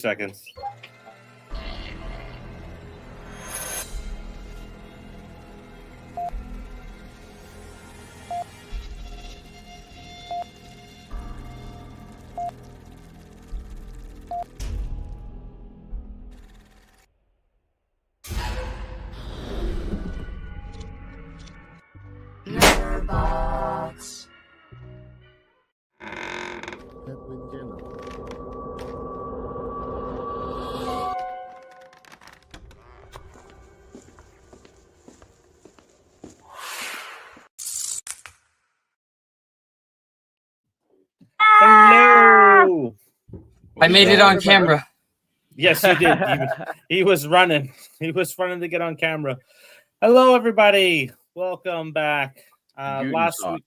Seconds. Letterbox. Hello. I made it on camera. Yes, you did. He was running. He was running to get on camera. Hello, everybody. Welcome back. Last week,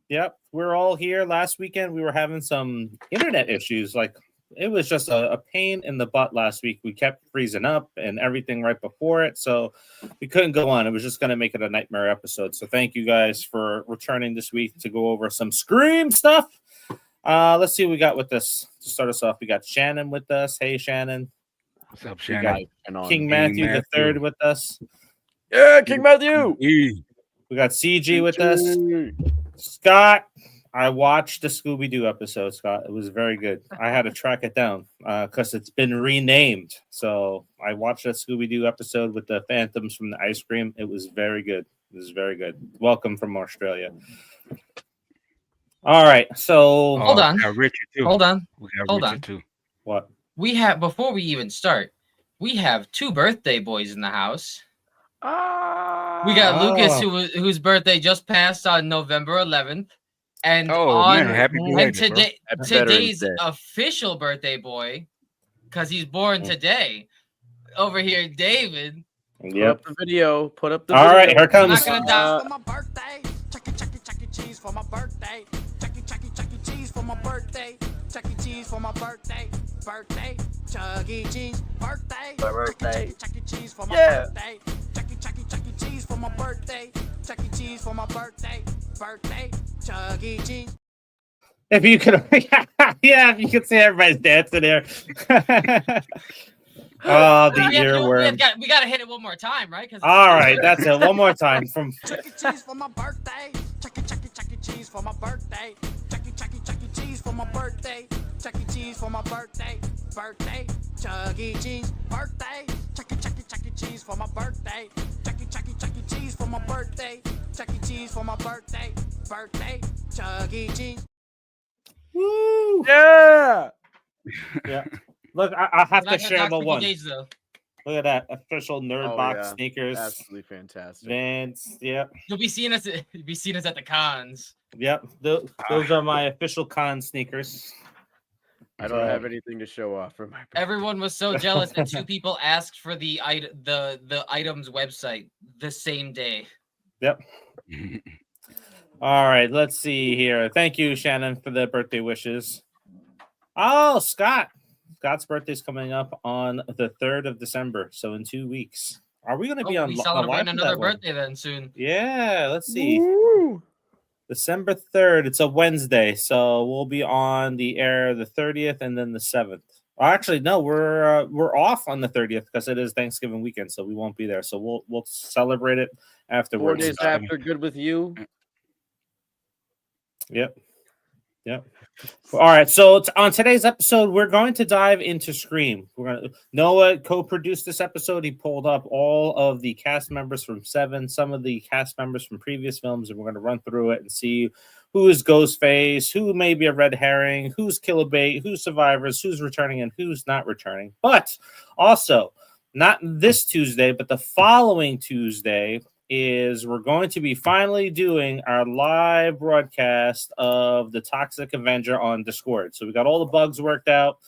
yep, we're all here. Last weekend, we were having some internet issues. Like, it was just a pain in the butt last week. We kept freezing up and everything right before it, so we couldn't go on. It was just going to make it a nightmare episode. So thank you guys for returning this week to go over some Scream stuff. Let's see what we got with this. To start us off, we got Shannon with us. Hey, Shannon. What's up, Shannon? We got King Matthew the Third with us. Yeah, King Matthew. We got CG with us. Scott, I watched the Scooby-Doo episode, Scott. It was very good. I had to track it down because it's been renamed. So I watched that Scooby-Doo episode with the phantoms from the ice cream. It was very good. It was very good. Welcome from Australia. All right, so Hold on. Richard too. Hold on. We got Hold Richard on. too. What? We have, before we even start, we have two birthday boys in the house. We got Lukas, whose birthday just passed on November 11th, and today's official birthday boy, because he's born today. Over here, David. Yep. Put up the video. Put up the All video. right, here comes. For my birthday. Chuck E. Cheese for my birthday. Chuck E. Cheese for my birthday. Chuck E. Cheese for my birthday. Birthday. Chuck E. Cheese. Birthday. My birthday. Chuck E. Cheese for my birthday. Chuck E. Cheese for my birthday. Chuck E. Cheese for my birthday. Birthday. Chuck E. Cheese. If you could, yeah, if you could see everybody's dancing there. Oh, the earworm. We got to hit it one more time, right? All right, that's it. One more time. From Chuck E. Cheese for my birthday. Chuck E. Cheese for my birthday. Chuck E. Cheese for my birthday. Chuck E. Cheese for my birthday. Birthday. Chuck E. Cheese. Birthday. Chuck E. Cheese for my birthday. Chuck E. Cheese for my birthday. Chuck E. Cheese for my birthday. Birthday. Chuck E. Cheese. woo, Yeah. yeah. Look, I have to Not share the one. Days, though. Look at that official nerd box yeah. sneakers. Absolutely fantastic. Vans. Yep. You'll be seeing us. You'll be seeing us at the cons. Yep. Those are my official con sneakers. I don't have anything to show off for my birthday. Everyone was so jealous, and two people asked for the items website the same day. Yep. All right. Let's see here. Thank you, Shannon, for the birthday wishes. Oh, Scott. Scott's birthday's coming up on the 3rd of December, so in 2 weeks. Are we going to be on we live celebrating for another that one? birthday then soon. Yeah, let's see. Woo. December 3rd. It's a Wednesday, so we'll be on the air the 30th and then the 7th. Actually, no, we're off on the 30th because it is Thanksgiving weekend, so we won't be there. So we'll celebrate it 4 afterwards. days after Good With You. Yep. All right. So on today's episode, we're going to dive into Scream. Noah co-produced this episode. He pulled up all of the cast members from 7, some of the cast members from previous films, and we're going to run through it and see who is Ghostface, who may be a red herring, who's Killabait, who's survivors, who's returning, and who's not returning. But also, not this Tuesday, but the following Tuesday is we're going to be finally doing our live broadcast of the Toxic Avenger on Discord. So we got all the bugs worked out.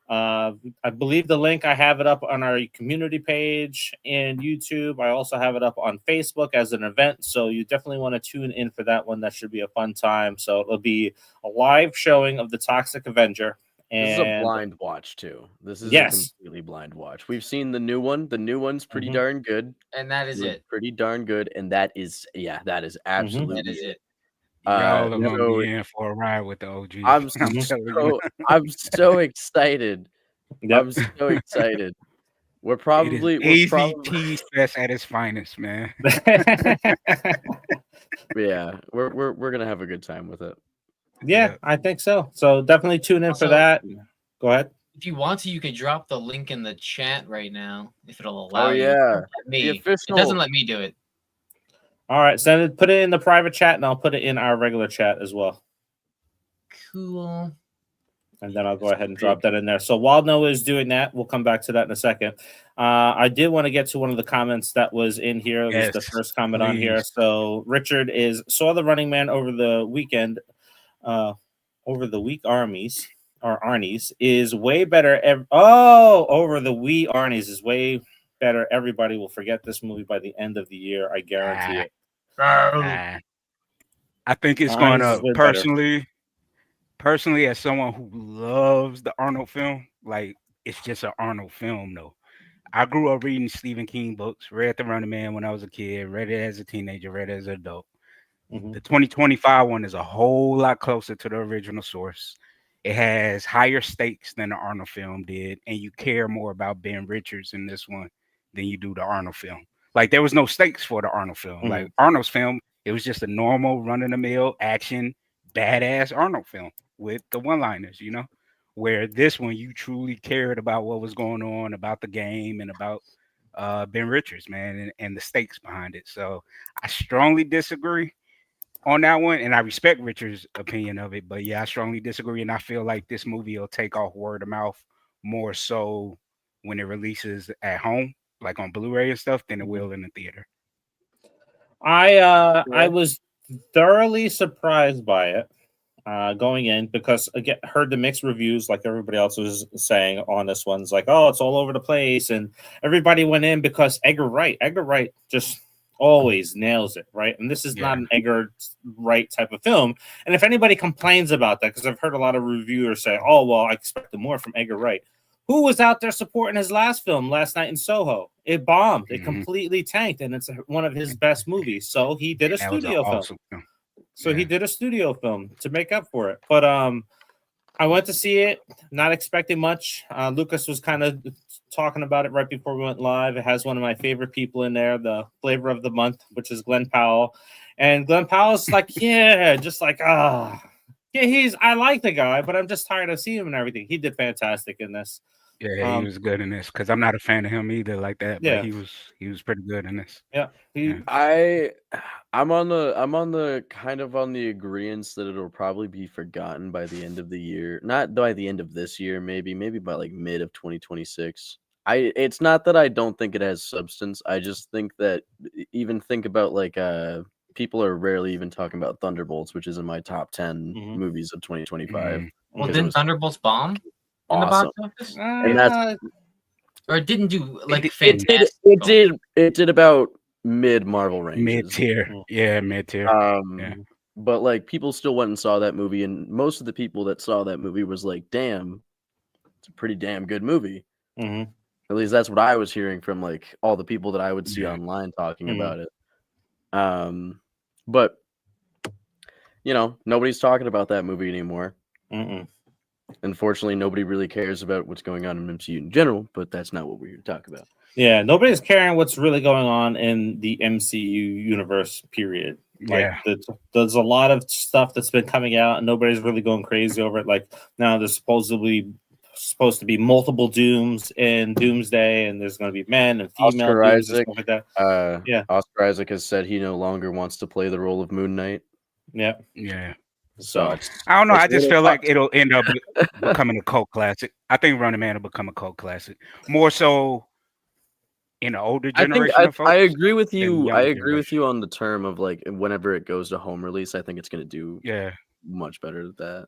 I believe the link, I have it up on our community page and YouTube. I also have it up on Facebook as an event. So you definitely want to tune in for that one. That should be a fun time. So it'll be a live showing of the Toxic Avenger. This is a blind watch too. This is a completely blind watch. We've seen the new one. The new one's pretty darn good. And that is it. Pretty darn good. And that is absolutely That is it. Y'all are gonna be in for a ride with the OG. I'm so excited Yep. I'm so excited. We're probably AZT Fest at its finest, man. Yeah, we're gonna have a good time with it. Yeah, I think so. So definitely tune in for that. Go ahead. If you want to, you could drop the link in the chat right now if it'll allow Oh you. yeah, Me. the official. It doesn't let me do it. All right, send it. Put it in the private chat, and I'll put it in our regular chat as well. Cool. And then I'll go ahead and drop that in there. So while Noah is doing that, we'll come back to that in a second. I did want to get to one of the comments that was in here. It was the first comment on here. So Richard saw The Running Man over the weekend. Over the week Armies or Arnie's is way better. Over the wee Arnie's is way better. Everybody will forget this movie by the end of the year. I guarantee it. I think it's going to personally, as someone who loves the Arnold film, like it's just an Arnold film though. I grew up reading Stephen King books, read The Running Man when I was a kid, read it as a teenager, read it as an adult. The 2025 one is a whole lot closer to the original source. It has higher stakes than the Arnold film did, and you care more about Ben Richards in this one than you do the Arnold film. Like there was no stakes for the Arnold film. Like Arnold's film, it was just a normal run-of-the-mill action, badass Arnold film with the one-liners, you know? Where this one, you truly cared about what was going on, about the game, and about Ben Richards, man, and the stakes behind it. So I strongly disagree on that one, and I respect Richard's opinion of it, but yeah, I strongly disagree, and I feel like this movie will take off word of mouth more so when it releases at home, like on Blu-ray and stuff, than it will in the theater. I was thoroughly surprised by it going in because again heard the mixed reviews like everybody else was saying on this one's like, oh, it's all over the place, and everybody went in because Edgar Wright just always nails it, right? And this is not an Edgar Wright type of film. And if anybody complains about that, because I've heard a lot of reviewers say, oh, well, I expected more from Edgar Wright. Who was out there supporting his last film, Last Night in Soho? It bombed. It completely tanked, and it's one of his best movies. So he did a studio film. He did a studio film to make up for it. But I went to see it, not expecting much. Lukas was kind of talking about it right before we went live. It has one of my favorite people in there, the flavor of the month, which is Glenn Powell. And Glenn Powell's like, I like the guy, but I'm just tired of seeing him and everything. He did fantastic in this. Yeah, he was good in this because I'm not a fan of him either like that. But he was pretty good in this. Yeah, I'm on the kind of on the agreement that it'll probably be forgotten by the end of the year. Not by the end of this year, maybe by like mid of 2026. It's not that I don't think it has substance. I just think that even think about like people are rarely even talking about Thunderbolts, which is in my top 10 movies of 2025. Well, didn't Thunderbolts bomb in the box office? And that's or it didn't do like fantastic. It did about mid Marvel ranges. Mid-tier. Yeah, mid-tier. But like people still went and saw that movie, and most of the people that saw that movie was like, damn, it's a pretty damn good movie. At least that's what I was hearing from like all the people that I would see online talking about it. But you know, nobody's talking about that movie anymore. Unfortunately, nobody really cares about what's going on in MCU in general, but that's not what we're here to talk about. Yeah, nobody's caring what's really going on in the MCU universe, period. Like, there's a lot of stuff that's been coming out, and nobody's really going crazy over it. Like, now there's supposed to be multiple Dooms in Doomsday, and there's going to be men and female Dooms and stuff like that. Oscar Isaac has said he no longer wants to play the role of Moon Knight. Yeah. So I don't know. I just feel like it'll end up becoming a cult classic. I think Running Man will become a cult classic, more so in the older generation. I agree with you. I agree with you on the term of like whenever it goes to home release, I think it's going to do much better than that.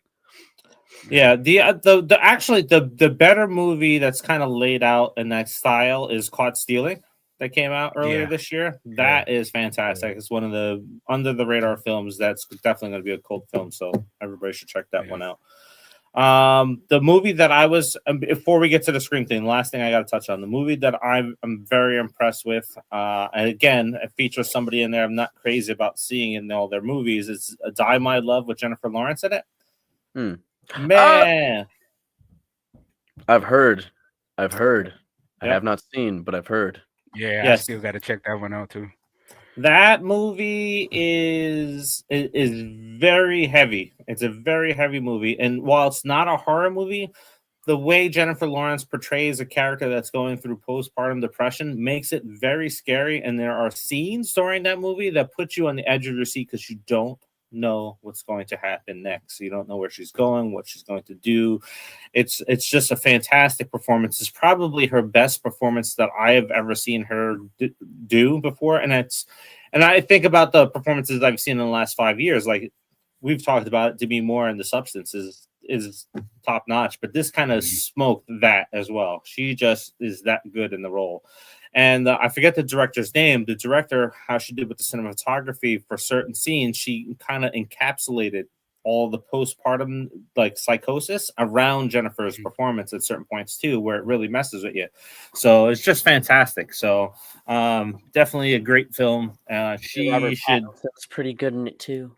Yeah, the better movie that's kind of laid out in that style is Caught Stealing. That came out earlier this year. That is fantastic. It's one of the under the radar films that's definitely going to be a cult film. So everybody should check that one out. The movie that I was before we get to the Scream thing, the last thing I got to touch on, the movie that I'm very impressed with, and again, it features somebody in there I'm not crazy about seeing in all their movies. It's Die My Love with Jennifer Lawrence in it. Man. I've heard. I Yep. have not seen, but I've heard. Yeah, I Yes. still got to check that one out too. That movie is very heavy. It's a very heavy movie, and while it's not a horror movie, the way Jennifer Lawrence portrays a character that's going through postpartum depression makes it very scary. And there are scenes during that movie that put you on the edge of your seat because you don't know what's going to happen next. You don't know where she's going, what she's going to do. It's just a fantastic performance. It's probably her best performance that I have ever seen her do before. And I think about the performances I've seen in the last 5 years. Like we've talked about it, Demi Moore and The Substance is top notch, but this kind of smoked that as well. She just is that good in the role. And I forget the director's name. The director, how she did with the cinematography for certain scenes, she kind of encapsulated all the postpartum like psychosis around Jennifer's performance at certain points too, where it really messes with you. So it's just fantastic. So definitely a great film. She should. That's pretty good in it too.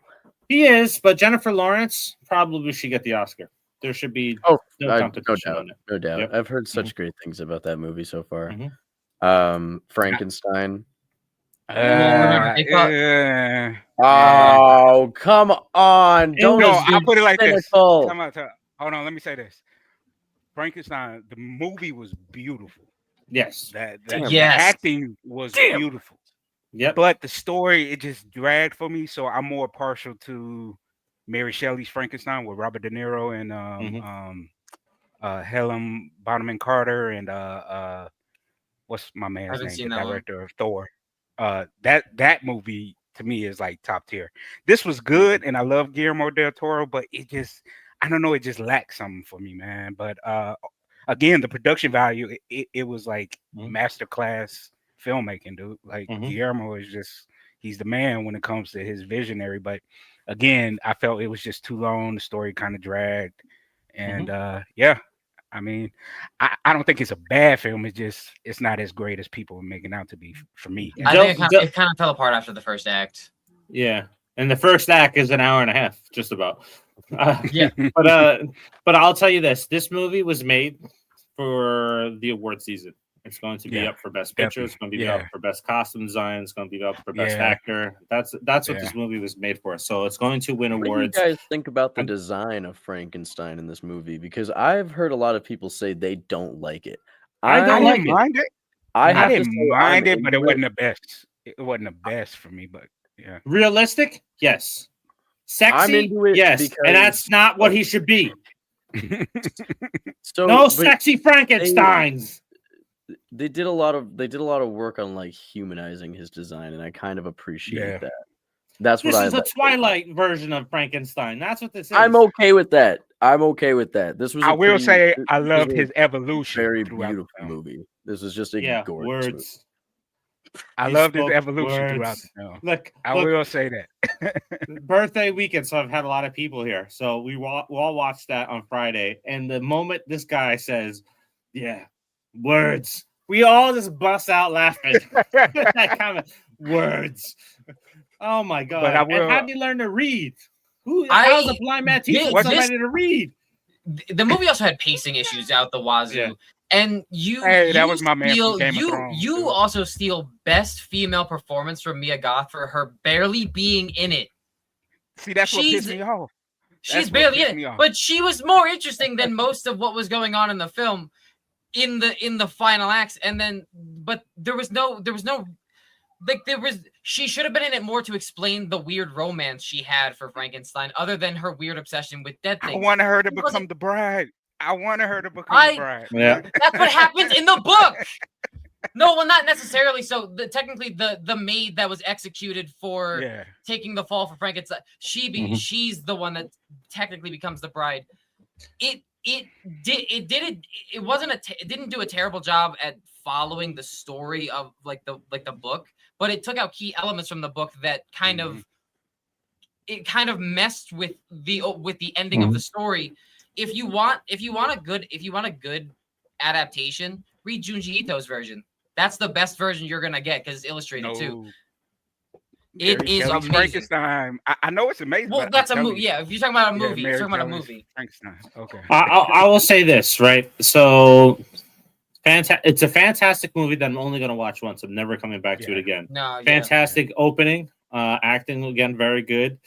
He is, but Jennifer Lawrence probably should get the Oscar. There should be no competition on it. No doubt. Yep. I've heard such great things about that movie so far. Mhm. Frankenstein. Oh, come on! Don't. No, I'll put it like cynical. this. Come on, hold on. Let me say this. Frankenstein, the movie was beautiful. Yes. The acting was beautiful. Yep. But the story, it just dragged for me. So I'm more partial to Mary Shelley's Frankenstein with Robert De Niro and Helen Bonham Carter and what's my man's name? The director of Thor. That movie to me is like top tier. This was good, and I love Guillermo del Toro, but it just, I don't know, it just lacks something for me, man. But again, the production value, it was like masterclass filmmaking, dude. Like Guillermo is just, he's the man when it comes to his visionary. But again, I felt it was just too long. The story kind of dragged, and I mean, I don't think it's a bad film. It's just, it's not as great as people are making out to be for me. I think it kind of fell apart after the first act. Yeah, and the first act is an hour and a half, just about. Yeah, but I'll tell you this: this movie was made for the award season. It's going to be up for Best Picture. It's going to be up for Best Costume Design. It's going to be up for Best Actor. That's what this movie was made for. So it's going to win awards. What do you guys think about the design of Frankenstein in this movie? Because I've heard a lot of people say they don't like it. I didn't mind it. I didn't mind it, but it wasn't the best. It wasn't the best for me, but yeah. Realistic? Yes. Sexy? Yes. And that's not what he should be. No sexy Frankensteins. They did a lot of work on like humanizing his design, and I kind of appreciate that. This is the Twilight version of Frankenstein. That's what this is. I'm okay with that. This was. I will say I loved his evolution. Very beautiful movie. This was just a gorgeous movie. I loved his evolution throughout the film. Look, I will say that. Birthday weekend, so I've had a lot of people here. So we all watched that on Friday, and the moment this guy says, words, we all just bust out laughing. That comment, words. Oh my god! And how do you learn to read? How's a blind man teach somebody to read? The movie also had pacing issues out the wazoo. Yeah. And that was my man from Game of Thrones. You also steal best female performance from Mia Goth for her barely being in it. See, that's what pissed me off. She's barely in it, but she was more interesting than most of what was going on in the film, in the final acts. And then, but she should have been in it more to explain the weird romance she had for Frankenstein, other than her weird obsession with dead things. I wanted her to become the bride. The bride. Yeah. That's what happens in the book. No, well, not necessarily. So technically, the maid that was executed for taking the fall for Frankenstein, she's the one that technically becomes the bride. It didn't do a terrible job at following the story of the book, but it took out key elements from the book that kind of messed with the ending of the story. If you want a good adaptation, read Junji Ito's version. That's the best version you're gonna get because it's illustrated too. It Mary is Shelley's amazing. Frankenstein. I know it's amazing. Well, but that's I'm a telling movie. you. Yeah, if you're talking about a movie, Mary you're talking about a Shelley's movie. Frankenstein. Okay. I will say this, right? So, it's a fantastic movie that I'm only going to watch once. I'm never coming back to it again. No, Fantastic opening, acting again, very good.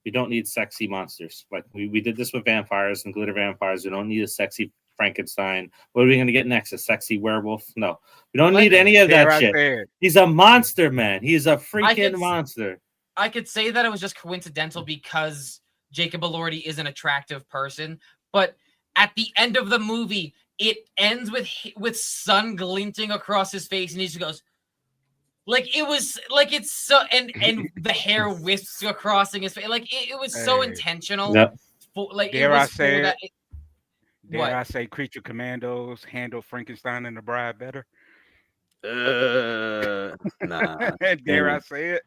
We don't need sexy monsters. Like we did this with vampires and glitter vampires. We don't need a sexy Frankenstein. What are we going to get next? A sexy werewolf? No, we don't need any of that shit. He's a monster, man. He's a freaking monster. I could say that it was just coincidental because Jacob Elordi is an attractive person, but at the end of the movie, it ends with sun glinting across his face, and he just goes, like it was like it's so, and the hair wisps across his face, like it was so intentional. Yep. Like Dare it was I say that. Dare I say Creature Commandos handled Frankenstein and the Bride better? Nah. Dare I say it?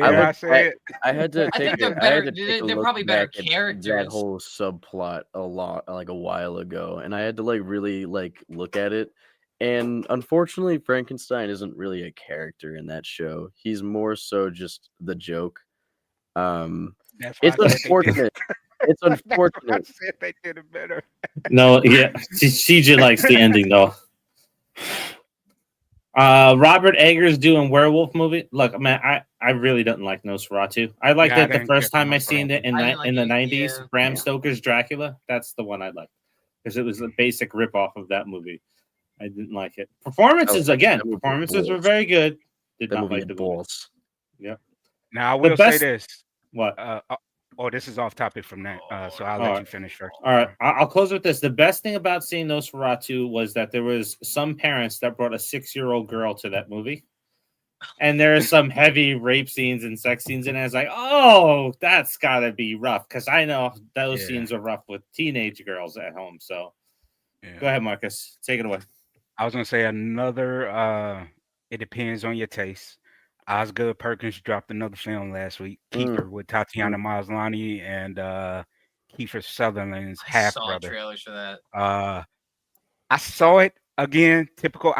I say it? I had to take. I think they're better. They're probably better characters. That whole subplot a while ago, and I had to really look at it. And unfortunately, Frankenstein isn't really a character in that show. He's more so just the joke. It's unfortunate. It's unfortunate. I said they did it better. No, yeah, CJ likes the ending though. Robert Eggers doing werewolf movie. Look, man, I really didn't like Nosferatu. I liked it the first time I seen it in the 90s. Yeah. Bram Stoker's Dracula. That's the one I liked because it was a basic ripoff of that movie. I didn't like it. Performances were very good. Did not like the movie. Yeah. Now I will say this. What? This is off topic from that. So I'll let you finish first. All right. I'll close with this. The best thing about seeing Nosferatu was that there was some parents that brought a 6-year-old girl to that movie. And there are some heavy rape scenes and sex scenes in it. I was like, oh, that's got to be rough. Because I know those scenes are rough with teenage girls at home. So go ahead, Marcus. Take it away. I was going to say another, it depends on your taste. Osgood Perkins dropped another film last week, Keeper, with Tatiana Maslany and Kiefer Sutherland's half brother. I saw trailers for that. I saw it again, typical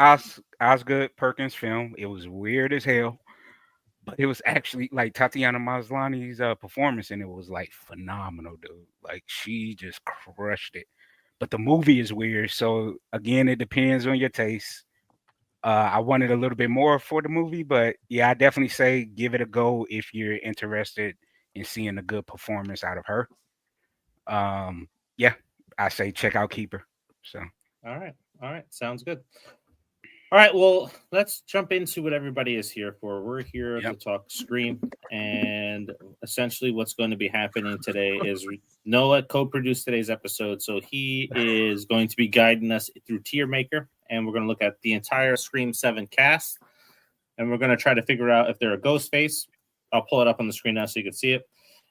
Osgood Perkins film. It was weird as hell, but it was actually like Tatiana Maslany's performance, and it was like phenomenal, dude. Like she just crushed it. But the movie is weird, so again, it depends on your taste. I wanted a little bit more for the movie, but yeah, I definitely say give it a go if you're interested in seeing a good performance out of her. Yeah, I say check out Keeper. So all right, sounds good. All right, well, let's jump into what everybody is here for. We're here to talk Scream, and essentially what's going to be happening today is Noah co-produced today's episode, so he is going to be guiding us through Tier Maker, and we're going to look at the entire Scream 7 cast, and we're going to try to figure out if they're a Ghostface. I'll pull it up on the screen now so you can see it.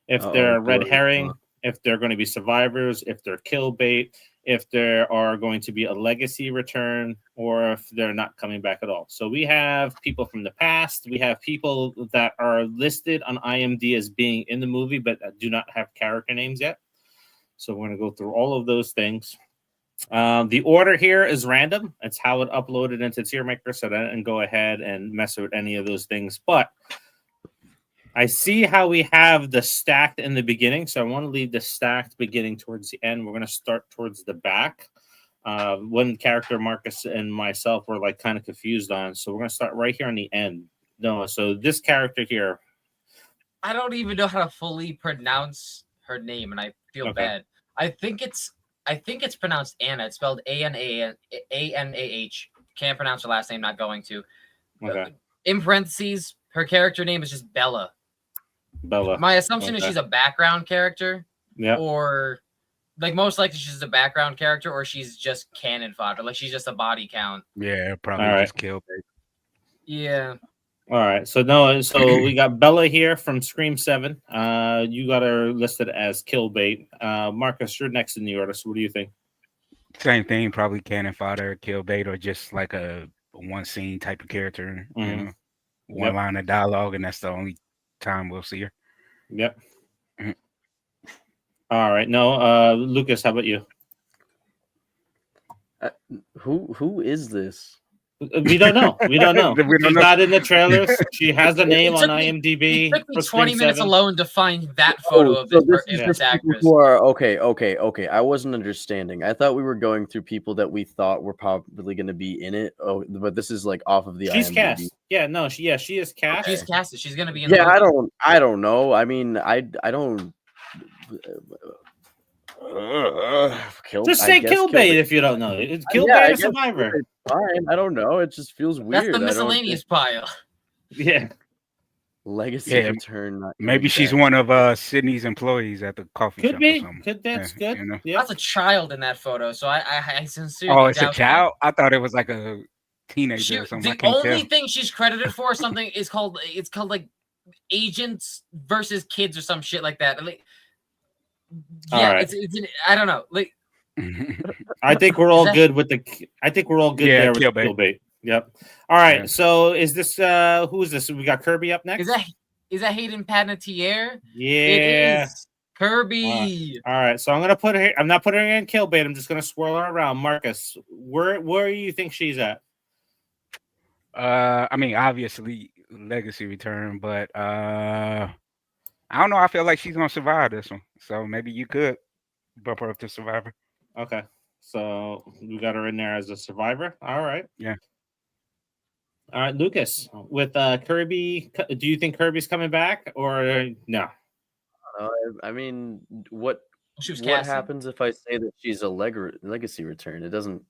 If they're a red herring, if they're going to be survivors, if they're kill bait, if there are going to be a legacy return, or if they're not coming back at all. So we have people from the past. We have people that are listed on IMDb as being in the movie, but do not have character names yet. So we're going to go through all of those things. The order here is random. It's how it uploaded into TierMaker, so that I didn't go ahead and mess with any of those things. But I see how we have the stacked in the beginning, so I want to leave the stacked beginning towards the end. We're going to start towards the back. One character Marcus and myself were like kind of confused on, so we're going to start right here on the end. No, so this character here. I don't even know how to fully pronounce her name, and I feel bad. I think it's pronounced Anna. It's spelled Anah. Can't pronounce her last name. Not going to. Okay. In parentheses, her character name is just Bella. Bella. My assumption is she's a background character. Yeah. Or like most likely she's a background character, or she's just cannon fodder. Like she's just a body count. Yeah, probably just kill. Yeah. All right. So we got Bella here from Scream 7. You got her listed as kill bait. Marcus, you're next in the order. So what do you think? Same thing, probably cannon fodder, kill bait, or just like a one scene type of character. Mm-hmm. You know, one line of dialogue, and that's the only time we'll see her. Yep. Mm-hmm. All right. No, Lukas, how about you? Who is this? We don't know. We don't know. She's not in the trailers. She has a name on IMDb. It took me for 20 Scream minutes 7. alone to find that photo of so this, this is this just people actress. who are okay. I wasn't understanding. I thought we were going through people that we thought were probably going to be in it. Oh, but this is like off of the She's IMDb. cast. Yeah, no, she is cast. She's casted. She's going to be in the Yeah, movie. I don't know. I mean, I don't. Just say Killbait if you don't know. It's Killbait or Survivor. Fine. I don't know. It just feels weird. That's the miscellaneous pile. Yeah. Legacy return. Maybe she's one of Sydney's employees at the coffee shop. Could be. Or something. That's good. You know? Yep. That's a child in that photo, so I sincerely. Oh, it's a doubt child. I thought it was like a teenager or something. The only thing she's credited for something is called like Agents versus Kids or some shit like that. Like, yeah, right. I don't know. Like, I think we're all good with the. I think we're all good there with Killbait. Yep. All right. Yeah. So is this who is this? We got Kirby up next. Is that Hayden Panettiere? Yeah. It is Kirby. All right. So I'm gonna put her. I'm not putting her in Killbait. I'm just gonna swirl her around. Marcus, where do you think she's at? I mean, obviously Legacy Return, but I don't know. I feel like she's gonna survive this one. So maybe you could bump her up to Survivor. Okay. So we got her in there as a Survivor. All right. Yeah. All right, Lukas. With Kirby, do you think Kirby's coming back or no? I mean, what happens if I say that she's a legacy return? It doesn't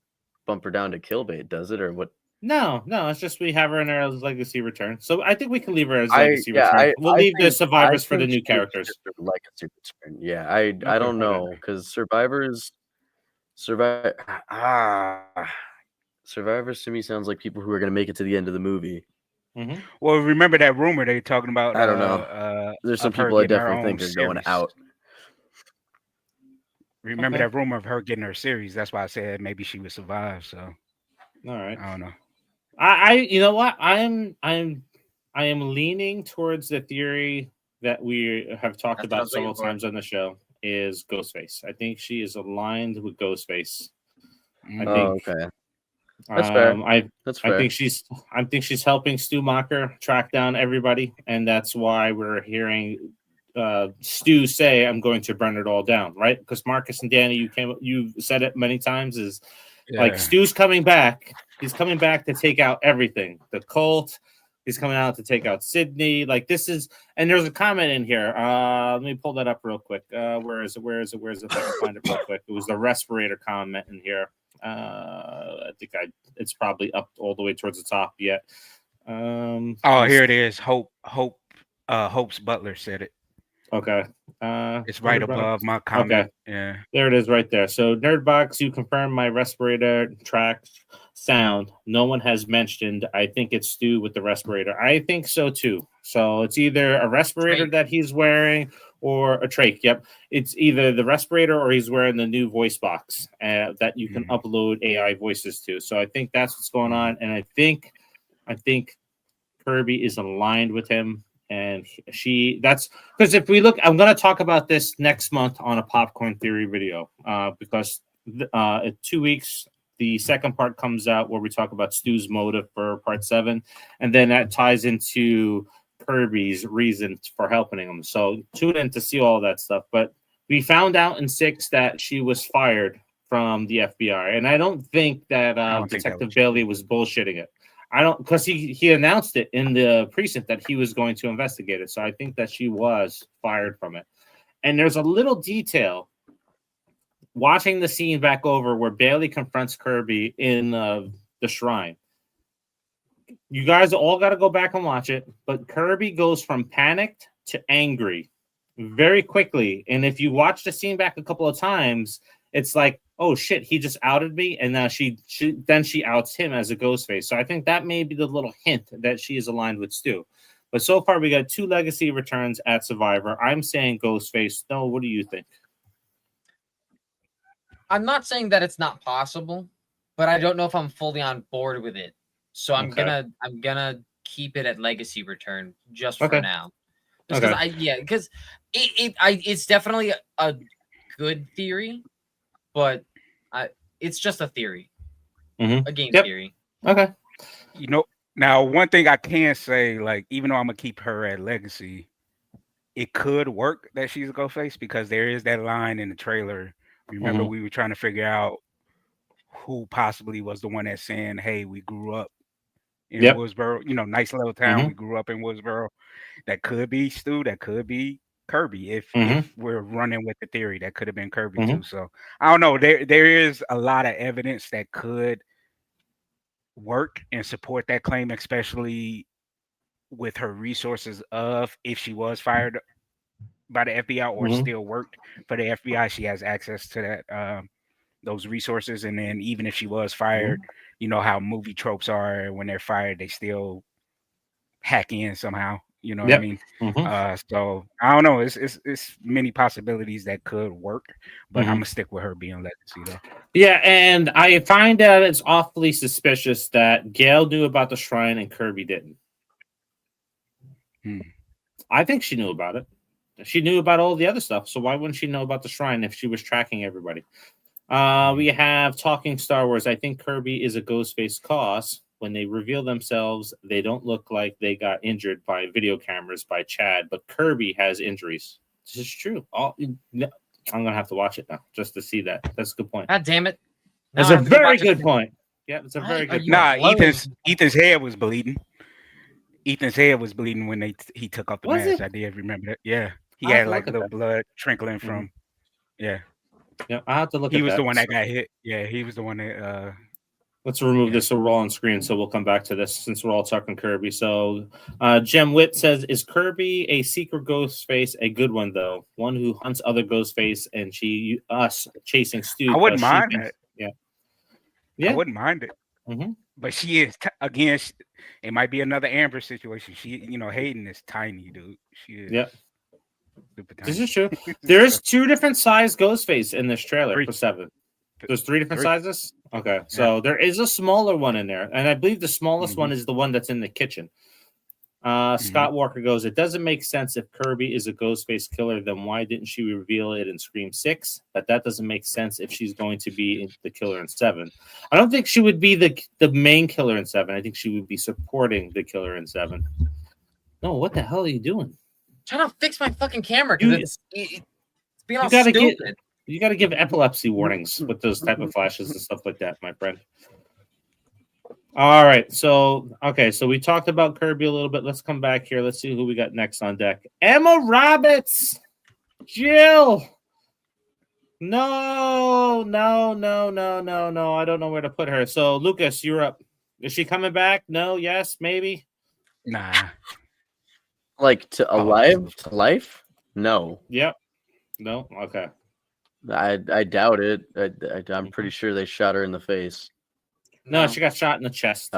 bump her down to Killbait, does it, or what? No. It's just we have her in there as legacy return. So I think we can leave her as legacy return. We'll leave the survivors for the new characters. Legacy return. Yeah, I don't know because Survivors to me sounds like people who are going to make it to the end of the movie. Mm-hmm. Well, remember that rumor they talking about? I don't know. There's some people I definitely think are going out. Remember that rumor of her getting her series? That's why I said maybe she would survive. So, all right. I don't know. You know what? I am leaning towards the theory that we have talked about several times on the show is Ghostface. I think she is aligned with Ghostface. I think. Okay. That's fair. That's fair. I think she's helping Stu Macher track down everybody, and that's why we're hearing Stu say, "I'm going to burn it all down." Right? Because Marcus and Danny, you said it many times. Is like Stu's coming back. He's coming back to take out everything. The cult. He's coming out to take out Sydney. Like this is, and there's a comment in here. Let me pull that up real quick. Where is it? If I can find it real quick. It was the respirator comment in here. I think it's probably up all the way towards the top yet. Here it is. Hope's Butler said it. Okay. It's right above my comment. Okay. Yeah. There it is right there. So Nerdbox, you confirmed my respirator track sound. No one has mentioned. I think it's Stu with the respirator. I think so too. So it's either a respirator that he's wearing or a trach. Yep. It's either the respirator or he's wearing the new voice box that you can upload AI voices to. So I think that's what's going on. And I think Kirby is aligned with him. And that's because if we look, I'm going to talk about this next month on a Popcorn Theory video because in 2 weeks, the second part comes out where we talk about Stu's motive for part 7. And then that ties into Kirby's reason for helping him. So tune in to see all that stuff. But we found out in 6 that she was fired from the FBI. And I don't think that Detective Bailey was bullshitting it. I don't, because he announced it in the precinct that he was going to investigate it. So I think that she was fired from it. And there's a little detail watching the scene back over where Bailey confronts Kirby in the shrine. You guys all got to go back and watch it. But Kirby goes from panicked to angry very quickly. And if you watch the scene back a couple of times, it's like, oh shit, he just outed me, and now she outs him as a Ghostface. So I think that may be the little hint that she is aligned with Stu. But so far we got 2 legacy returns at Survivor. I'm saying Ghostface. No, what do you think? I'm not saying that it's not possible, but I don't know if I'm fully on board with it. So I'm gonna keep it at legacy return just for now. Because it's definitely a good theory. But it's just a theory, a game theory. Okay. You know, now one thing I can say, like, even though I'm gonna keep her at legacy, it could work that she's a Ghostface because there is that line in the trailer. Remember, we were trying to figure out who possibly was the one that's saying, "Hey, we grew up in Woodsboro, nice little town. We grew up in Woodsboro." That could be Stu. That could be Kirby. If we're running with the theory, that could have been Kirby too. So I don't know. There is a lot of evidence that could work and support that claim, especially with her resources of if she was fired by the FBI or still worked for the FBI, she has access to that those resources. And then even if she was fired, you know how movie tropes are, when they're fired, they still hack in somehow. You know what I mean? So I don't know. It's many possibilities that could work, but I'm gonna stick with her being legacy though. Yeah, and I find that it's awfully suspicious that Gail knew about the shrine and Kirby didn't. I think she knew about it. She knew about all the other stuff, so why wouldn't she know about the shrine if she was tracking everybody? We have Talking Star Wars. I think Kirby is a Ghostface cause. When they reveal themselves, they don't look like they got injured by video cameras by Chad, but Kirby has injuries. This is true. I'm gonna have to watch it now just to see that. That's a good point. God damn it! That's a very good point. Yeah, it's a very good point. Nah, Ethan's head was bleeding. Ethan's head was bleeding when he took off the mask. I did remember that. Yeah, he had like a little blood trickling from. Yeah. Yeah, I have to look. He was the one that got hit. Yeah, he was the one that. Let's remove this so we're all on screen, so we'll come back to this since we're all talking Kirby. So, Jem Witt says, "Is Kirby a secret Ghostface? A good one though, one who hunts other Ghostface, and us chasing Stu." I wouldn't mind that. Yeah, I wouldn't mind it. But she is again. It might be another Amber situation. She, Hayden is tiny, dude. She is. Yeah. This is true. There's 2 different size Ghostface in this trailer for 7. There's 3 different sizes. Okay, so there is a smaller one in there, and I believe the smallest one is the one that's in the kitchen. Scott Walker goes, "It doesn't make sense if Kirby is a Ghostface killer, then why didn't she reveal it in Scream 6? But that doesn't make sense if she's going to be the killer in 7. I don't think she would be the main killer in 7. I think she would be supporting the killer in 7. No, what the hell are you doing? Trying to fix my fucking camera because it's being all stupid. You got to give epilepsy warnings with those type of flashes and stuff like that, my friend. All right. So we talked about Kirby a little bit. Let's come back here. Let's see who we got next on deck. Emma Roberts. Jill. No. I don't know where to put her. So, Lukas, you're up. Is she coming back? No, yes, maybe? Nah. Like to life? No. Yep. No? Okay. I doubt it. I'm pretty sure they shot her in the face. No, she got shot in the chest.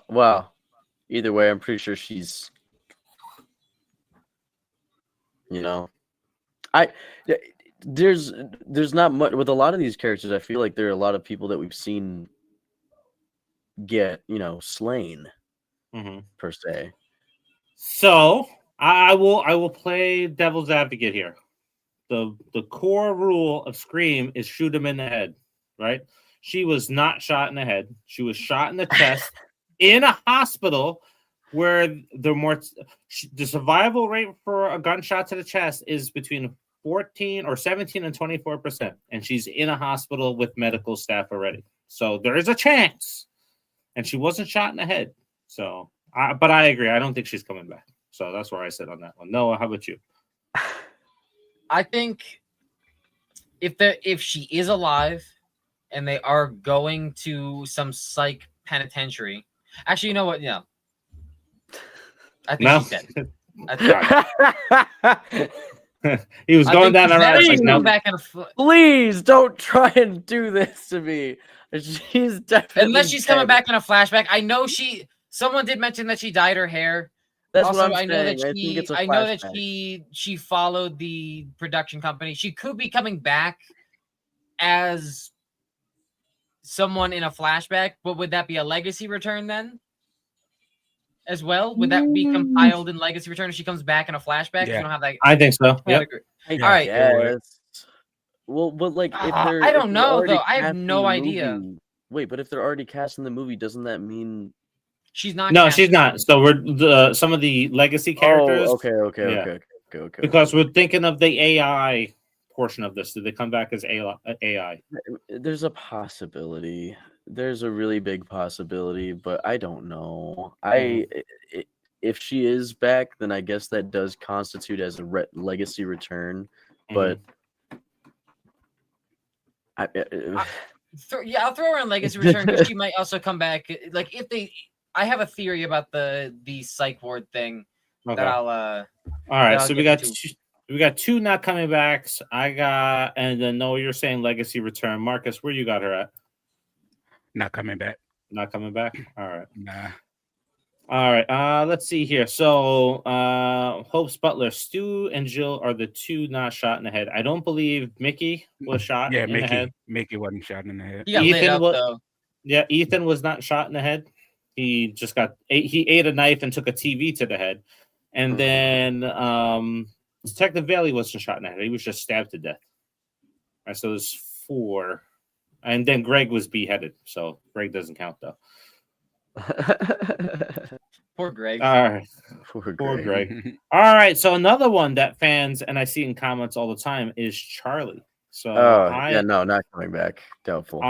Well, either way, I'm pretty sure she's. There's not much with a lot of these characters. I feel like there are a lot of people that we've seen get slain per se. So I will play devil's advocate here. The core rule of Scream is shoot him in the head, right? She was not shot in the head. She was shot in the chest in a hospital where the survival rate for a gunshot to the chest is between 17 and 24%. And she's in a hospital with medical staff already. So there is a chance. And she wasn't shot in the head. So, but I agree. I don't think she's coming back. So that's where I sit on that one. Noah, how about you? I think if she is alive and they are going to some psych penitentiary, actually, you know what? Yeah, I think she's dead. He was going down the road. Please don't try and do this to me. She's definitely unless she's coming back in a flashback. I know someone did mention that she dyed her hair. That's also, what I'm saying. I know that she followed the production company. She could be coming back as someone in a flashback, but would that be a legacy return then? As well? Would that be compiled in legacy return if she comes back in a flashback? Yeah. You don't have that. I think so. Yeah. All right. Yes. Well, but like, if I don't know though. I have no idea. Wait, but if they're already casting the movie, doesn't that mean She's not. No, cast she's not. yet. So we're some of the legacy characters. Oh, okay. Yeah. Because we're thinking of the AI portion of this. Did they come back as AI? There's a possibility. There's a really big possibility, but I don't know. If she is back, then I guess that does constitute as a legacy return. But I'll throw her in legacy return because she might also come back. Like if they, I have a theory about the psych ward thing that I'll. All right, so we got two not coming back. And then Noah, you're saying legacy return. Marcus, where you got her at? Not coming back. Not coming back. All right. Nah. All right. Let's see here. So Hope's Butler, Stu, and Jill are the two not shot in the head. I don't believe Mickey was shot in the head. Mickey wasn't shot in the head. He got lit up, though. Yeah, Ethan was not shot in the head. He just he ate a knife and took a TV to the head. And then Detective Bailey wasn't shot in the head. He was just stabbed to death. All right, so there's 4. And then Greg was beheaded. So Greg doesn't count, though. Poor Greg. All right. Poor Greg. All right. So another one that fans, and I see in comments all the time, is Charlie. So not coming back. Doubtful.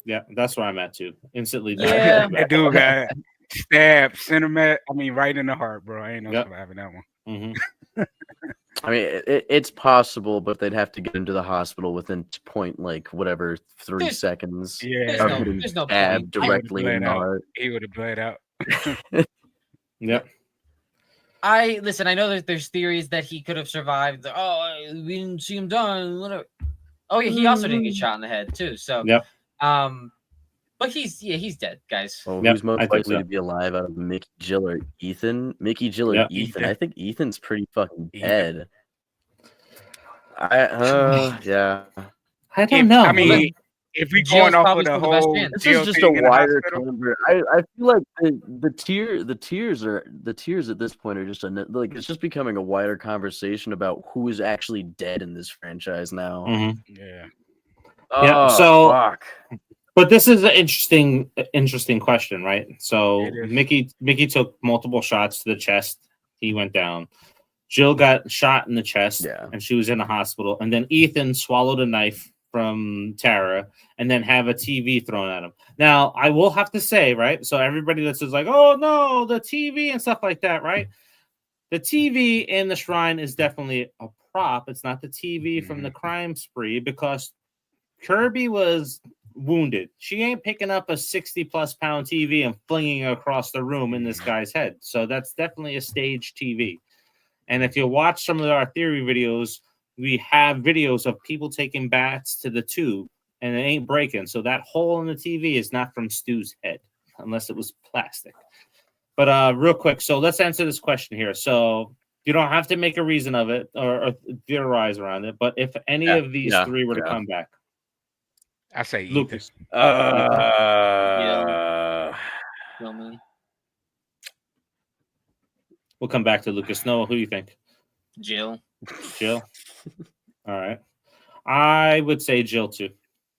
Yeah, that's where I'm at too. Instantly. Yeah. That dude got stabbed, right in the heart, bro. I ain't no surviving that one. Mm-hmm. I mean, it's possible, but they'd have to get into the hospital within 3 seconds. Yeah, there's no point. Directly in the heart. He would have bled out. Yep. I know that there's theories that he could have survived. Oh, we didn't see him done. Whatever. Oh yeah, he also didn't get shot in the head too. So but he's dead, guys. Well, who's most likely to be alive out of Mickey, Jill, or Ethan? Mickey, Jill, or Ethan? I think Ethan's pretty fucking dead. I don't know. I mean, if we're going off of the whole, this is just a wider caliber. I feel like the tears at this point are just it's just becoming a wider conversation about who is actually dead in this franchise now. Mm-hmm. Yeah. So, fuck. But this is an interesting question, right? So Mickey took multiple shots to the chest. He went down. Jill got shot in the chest, and she was in the hospital. And then Ethan swallowed a knife from Tara, and then have a TV thrown at him. Now, I will have to say, right? So everybody that's just like, oh no, the TV and stuff like that, right? The TV in the shrine is definitely a prop. It's not the TV from the crime spree because Kirby was wounded. She ain't picking up a 60+ pound TV and flinging it across the room in this guy's head. So that's definitely a stage TV. And if you watch some of our theory videos, we have videos of people taking bats to the tube and it ain't breaking. So that hole in the TV is not from Stu's head unless it was plastic. But real quick, so let's answer this question here. So you don't have to make a reason of it or theorize around it. But if any of these three were to come back, I say Lukas. We'll come back to Lukas. Noah, who do you think? Jill. All right. I would say Jill too.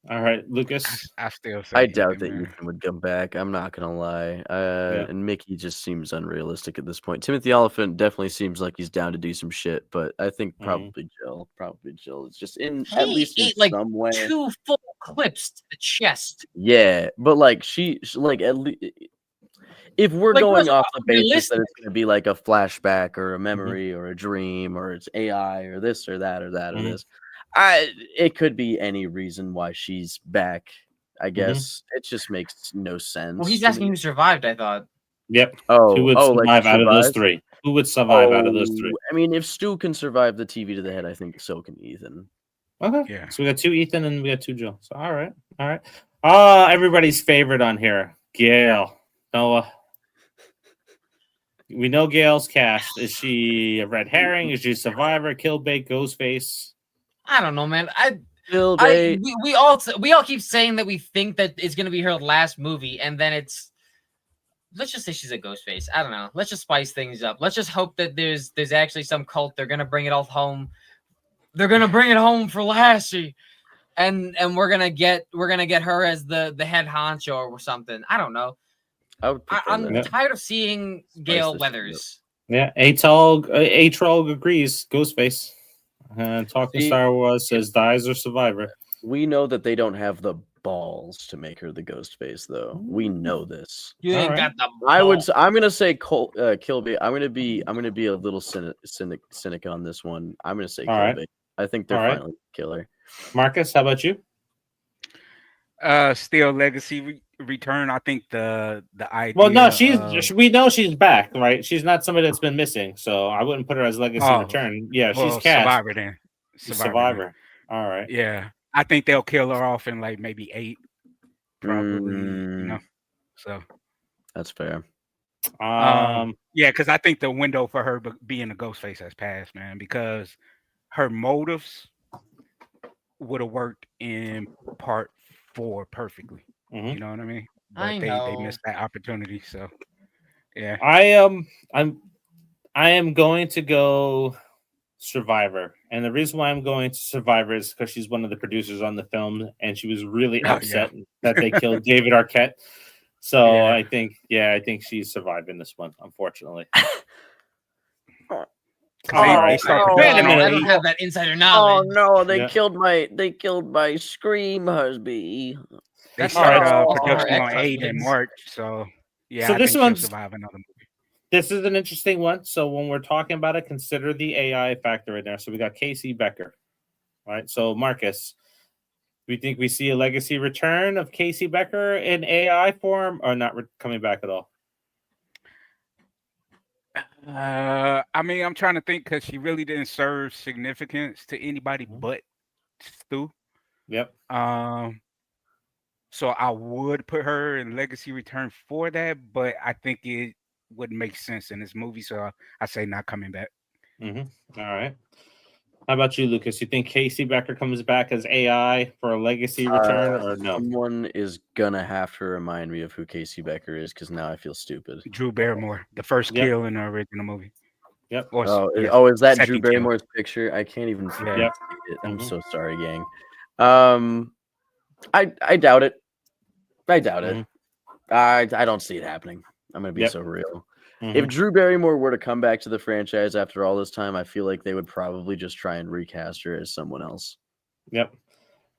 All right, Lukas. I doubt that Ethan would come back. I'm not gonna lie. And Mickey just seems unrealistic at this point. Timothy Oliphant definitely seems like he's down to do some shit, but I think probably Jill. Probably Jill. It's just at least in some way. 2 full clips to the chest. Yeah, but she at least. If we're going off the basis that it's going to be like a flashback or a memory or a dream or it's AI or this or that or that or this, it could be any reason why she's back. I guess it just makes no sense. Well, he's asking who survived. I thought. Yep. Who would survive out of those three? Who would survive out of those three? I mean, if Stu can survive the TV to the head, I think so can Ethan. Okay. Yeah. So we got 2 Ethan and we got 2 Jill. So all right. Everybody's favorite on here, Gail. Noah. We know Gail's cast. Is she a red herring? Is she a survivor? Kill bait, Ghostface? I don't know, man. We all keep saying that we think that it's gonna be her last movie, and then let's just say she's a Ghostface. I don't know. Let's just spice things up. Let's just hope that there's actually some cult. They're gonna bring it all home. They're gonna bring it home for Lassie, and we're gonna get her as the head honcho or something. I don't know. I'm tired of seeing Gale Weathers. Yeah, Atrol agrees. Ghostface. Talking Star Wars says dies or Survivor. We know that they don't have the balls to make her the Ghostface, though. We know this. You ain't got the balls. I'm gonna say Kill Bait. I'm gonna be a little cynic on this one. I'm gonna say Kill Bait. I think they're finally killer. Marcus, how about you? Still legacy return. I think the idea. Well, no, we know she's back, right? She's not somebody that's been missing, so I wouldn't put her as legacy return. Yeah, she's cast. Survivor then. Survivor. All right. Yeah, I think they'll kill her off in like maybe 8, probably. So that's fair. Yeah, because I think the window for her being a Ghostface has passed, man. Because her motives would have worked in part 4 perfectly. You know what I mean? But they missed that opportunity. So yeah. I am going to go Survivor. And the reason why I'm going to Survivor is because she's one of the producers on the film and she was really upset that they killed David Arquette. So I think she's surviving this one, unfortunately. I don't have that insider knowledge. Oh no, they killed my Scream husband. They started production on 8 in March, so yeah. So I this think one's she'll survive another movie. This is an interesting one. So when we're talking about it, consider the AI factor in there. So we got Casey Becker, right? So Marcus, we think we see a legacy return of Casey Becker in AI form, or not coming back at all? I mean, I'm trying to think because she really didn't serve significance to anybody but Stu. Yep. So I would put her in legacy return for that, but I think it would make sense in this movie. So I say not coming back. All right. How about you, Lucas? You think Casey Becker comes back as AI for a legacy return, or no? Someone is gonna have to remind me of who Casey Becker is because now I feel stupid. Drew Barrymore, the first kill in the original movie. Yep. Is that Drew Barrymore's picture? I can't even see it. I'm so sorry, gang. I doubt it. I doubt it. I don't see it happening. I'm gonna be so real. If Drew Barrymore were to come back to the franchise after all this time, I feel like they would probably just try and recast her as someone else. Yep.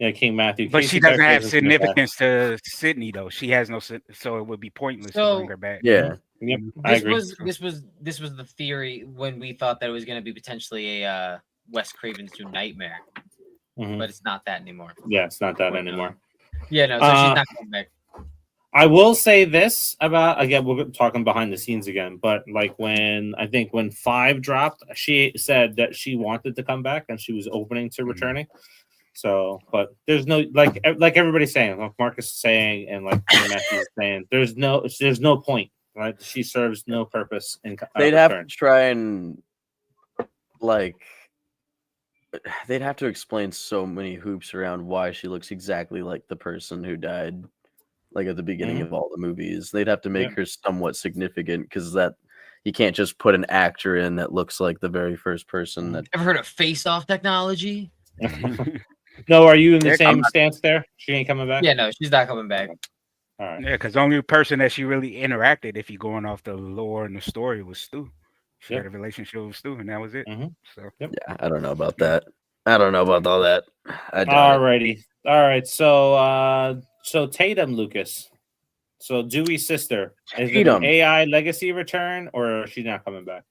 Yeah, King Matthew. But she doesn't have significance to Sydney, though. She has no, so it would be pointless to bring her back. Yeah. Yep. This was the theory when we thought that it was going to be potentially a Wes Craven's New Nightmare, but it's not that anymore. Yeah, it's not that anymore. Yeah, no. So she's not coming back. I will say this about, again, we're talking behind the scenes again, but like when 5 dropped, she said that she wanted to come back and she was opening to returning. So, but there's no like everybody's saying, like Marcus is saying, and like Matthew is saying, there's no point, right? She serves no purpose in. They'd have to try and they'd have to explain so many hoops around why she looks exactly like the person who died. Like at the beginning of all the movies, they'd have to make her somewhat significant because that you can't just put an actor in that looks like the very first person. That ever heard of face-off technology? No, are you in the same stance there? She ain't coming back. Yeah, no, she's not coming back. All right. Yeah, because the only person that she really interacted, if you're going off the lore and the story, was Stu. She had a relationship with Stu, and that was it. So yeah, I don't know about that. I don't know about all that. Alrighty. All right. So Tatum, Lucas. So Dewey's sister. Is it an AI legacy return or is she not coming back?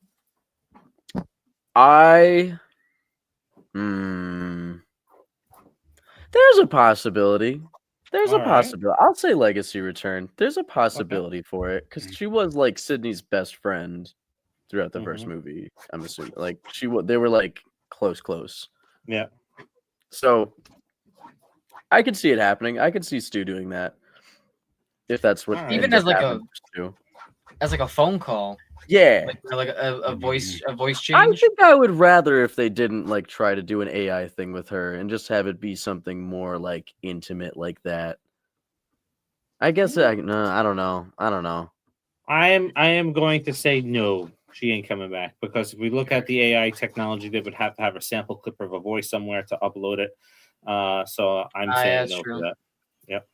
There's a possibility. I'll say legacy return. There's a possibility for it because she was like Sydney's best friend throughout the first movie. I'm assuming like they were like close. Yeah. So I could see it happening. I could see Stu doing that. If that's what even as like a phone call. Yeah. Like a voice change. I think I would rather if they didn't like try to do an AI thing with her and just have it be something more like intimate like that. I guess I don't know. I am going to say no. She ain't coming back because if we look at the AI technology, they would have to have a sample clip of a voice somewhere to upload it. So I'm yeah, saying that's no true. for that. Yep.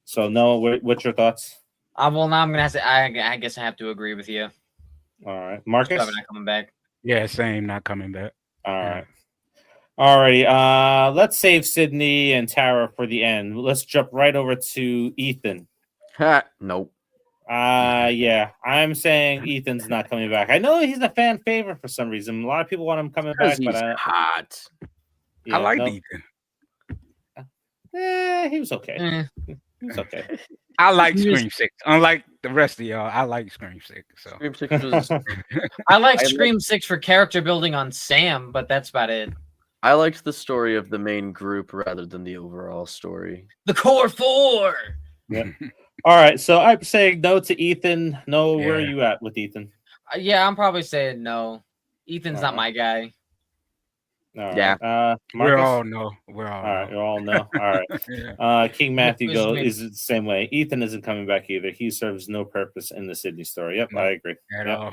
So Noah, what's your thoughts? Well, now I'm gonna have to. I guess I have to agree with you. All right, He's Marcus. probably not coming back. Yeah, same. Not coming back. All right. Alrighty. Let's save Sydney and Tara for the end. Let's jump right over to Ethan. Nope. Yeah, I'm saying Ethan's not coming back. I know he's a fan favorite for some reason. A lot of people want him coming back, Because but he's hot. yeah, I like no. Ethan. He was okay. Eh. He was okay. I like He was- Scream 6. Unlike the rest of y'all, I like Scream 6. So Scream 6 was. I like I Scream 6 for character building on Sam, but that's about it. I liked the story of the main group rather than the overall story. The core 4. Yeah. All right, so I'm saying no to Ethan. No, where are Yeah. you at with Ethan? Yeah, I'm probably saying no. Ethan's not my guy. All right. Yeah. we're Marcus? all no. We're all All right, no. you're all no. All right. Yeah. King Matthew Who's me? is the same way. Ethan isn't coming back either. He serves no purpose in the Sydney story. Yep, No, I agree. At Yep. all.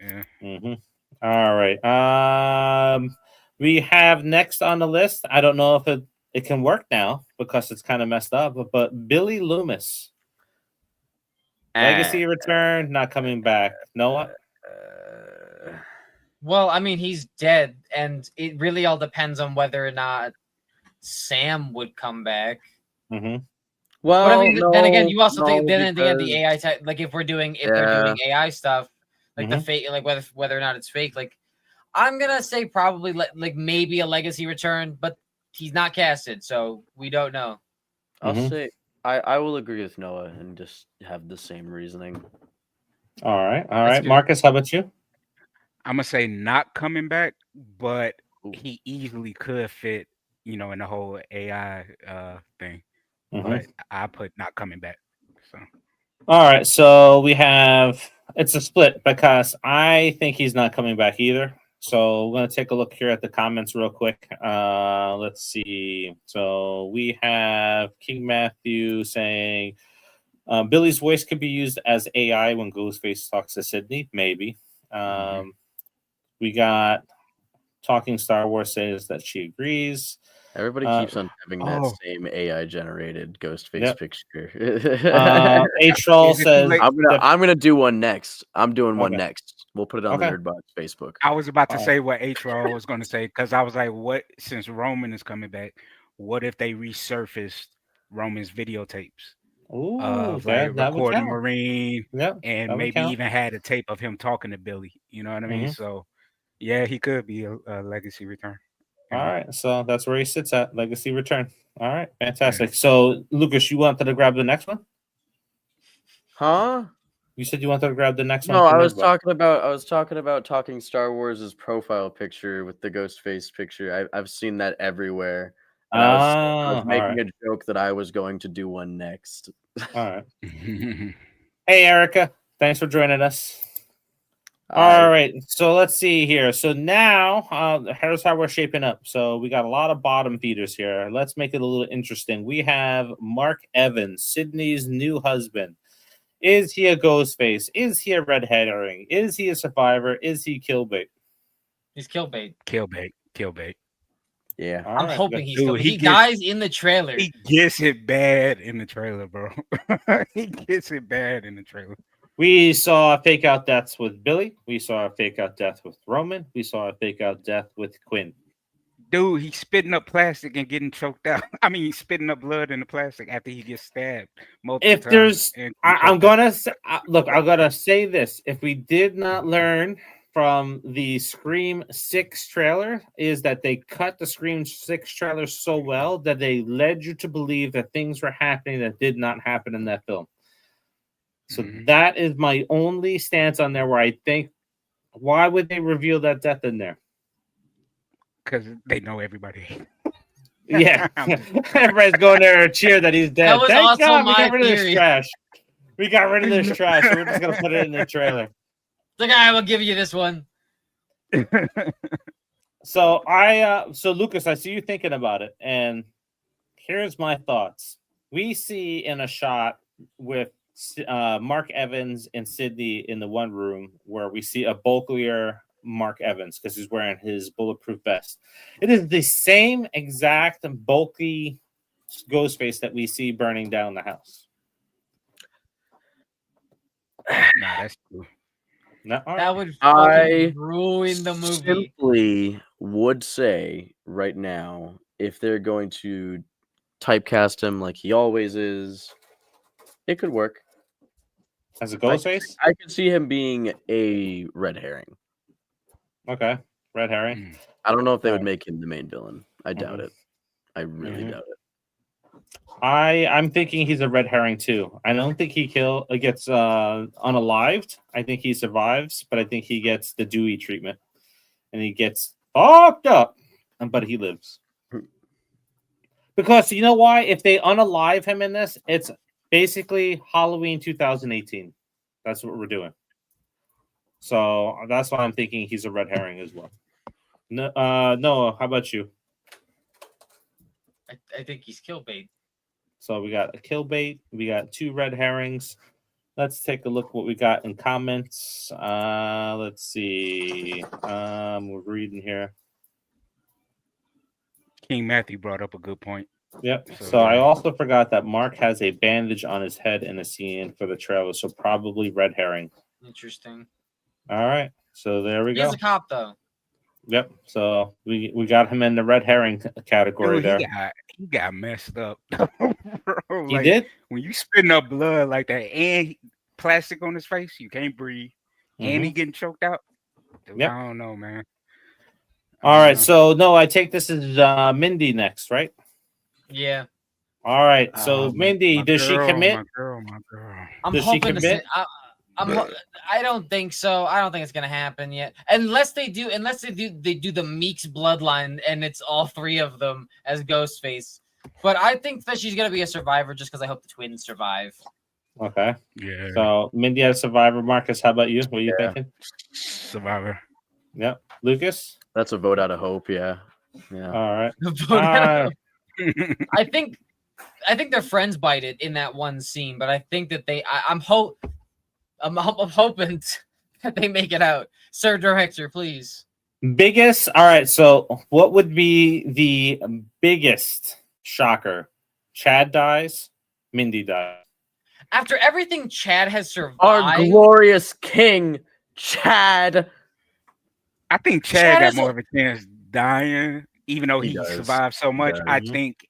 Yeah. Mm-hmm. All right. We have next on the list. I don't know if it can work now because it's kind of messed up. But Billy Loomis, legacy return, not coming back. Noah. Well, I mean, he's dead, and it really all depends on whether or not Sam would come back. Mm-hmm. Well, But I mean, then again, you also think then they have the because- AI type. Like if they're doing AI stuff, like the Mhm. fake, like whether or not it's fake. Like I'm gonna say probably like maybe a legacy return, but he's not casted, so we don't know. I'll Mhm. say I will agree with Noah and just have the same reasoning. All right. All That's right. good. Marcus, how about you? I'm gonna say not coming back, but Ooh. he easily could fit, in the whole AI thing. Mhm. But I put not coming back. So All right, so it's a split because I think he's not coming back either. So we're gonna take a look here at the comments real quick. Let's see. So we have King Matthew saying Billy's voice could be used as AI when Ghostface talks to Sydney. Maybe. We got Talking Star Wars says that she agrees. Everybody keeps on having that same AI generated Ghostface Yep. picture. A-Troll Is it too says late? I'm gonna do one next. I'm doing one Okay. next. We'll put it on the Okay. Nerdbox Facebook. I was about to All say what H-Roll was going to say because I was like, what? Since Roman is coming back, what if they resurfaced Roman's videotapes Ooh, of yeah, like that would recording count. Marine Yep, and that would maybe count. even had a tape of him talking to Billy? You know what I mean? Mhm. So yeah, he could be a legacy return. All right, so that's where he sits at legacy return. All right, Yeah. fantastic. So Lucas, you wanted to grab the next one? Huh? You said you wanted to grab the next No, one. I from was Nerdbox. talking about Talking Star Wars' profile picture with the Ghostface picture. I've seen that everywhere. And I was All making right, a joke that I was going to do one next. all right. Hey, Erica, thanks for joining us. I- All right, so let's see here. So now, here's how we're shaping up. So we got a lot of bottom feeders here. Let's make it a little interesting. We have Mark Evans, Sydney's new husband. Is he a ghost face? Is he a red herring? Is he a survivor? Is he kill bait? He's kill bait. Kill bait. Yeah. All I'm right, hoping good. he's Dude, kill bait. he He gets- dies in the trailer. He gets it bad in the trailer, bro. He gets it bad in the trailer. We saw fake out deaths with Billy. We saw a fake out death with Roman. We saw a fake out death with Quinn. Dude, he's spitting up plastic and getting choked out. I mean, he's spitting up blood in the plastic after he gets stabbed multiple If times. there's, and I'm choked out. gonna say, look. I'm gonna say this. If we did not learn from the Scream 6 trailer, is that they cut the Scream 6 trailer so well that they led you to believe that things were happening that did not happen in that film. So that is my only stance on there. Where I think, why would they reveal that death in there? Because they know everybody. Yeah, everybody's going there to cheer that he's dead. That was Thank also God we my got rid of this theory. trash. We got rid of this trash. So we're just gonna put it in the trailer. The guy will give you this one. So so Lucas, I see you thinking about it, and here's my thoughts. We see in a shot with Mark Evans and Sydney in the one room where we see a bulkier Mark Evans because he's wearing his bulletproof vest. It is the same exact bulky Ghostface that we see burning down the house. Nah, that's true. No, all That right. would I fucking ruin the movie. simply would say right now, if they're going to typecast him like he always is, it could work. As a Ghostface? I could see him being a red herring. Okay. Red herring. I don't know if they would Alright. make him the main villain. I doubt it. I really doubt it. I'm thinking he's a red herring too. I don't think he gets unalived. I think he survives, but I think he gets the Dewey treatment, and he gets fucked up, but he lives. Because you know why? If they unalive him in this, it's basically Halloween 2018. That's what we're doing. So that's why I'm thinking he's a red herring as well. No, Noah, how about you? I think he's kill bait. So we got a kill bait. We got 2 red herrings. Let's take a look what we got in comments. Let's see. We're reading here. King Matthew brought up a good point. Yep. So I also forgot that Mark has a bandage on his head in a scene for the trailer. So probably red herring. Interesting. All right. So there we go. He's a cop though. Yep. So we got him in the red herring category there. He got messed up. Bro, He did? When you spitting up blood like that and plastic on his face, you can't breathe. And he getting choked out. Dude, Yep. I don't know, man. All right. So no, I take this as Mindy next, right? Yeah. All right. So Mindy, does she commit? My girl. I'm Does she hoping to commit? see. I don't think so. I don't think it's gonna happen yet. Unless they do the Meeks bloodline and it's all 3 of them as Ghostface. But I think that she's gonna be a survivor just because I hope the twins survive. Okay. Yeah. So Mindy as survivor. Marcus, how about you? What are you thinking? Survivor. Yep. Lucas? That's a vote out of hope, yeah. All right. I think their friends bite it in that one scene, but I think that I'm hoping that they make it out. Sir Director, please. Biggest. All right. So what would be the biggest shocker? Chad dies. Mindy dies. After everything Chad has survived, our glorious king, Chad. I think Chad got more of a chance dying, even though he survived so much. I think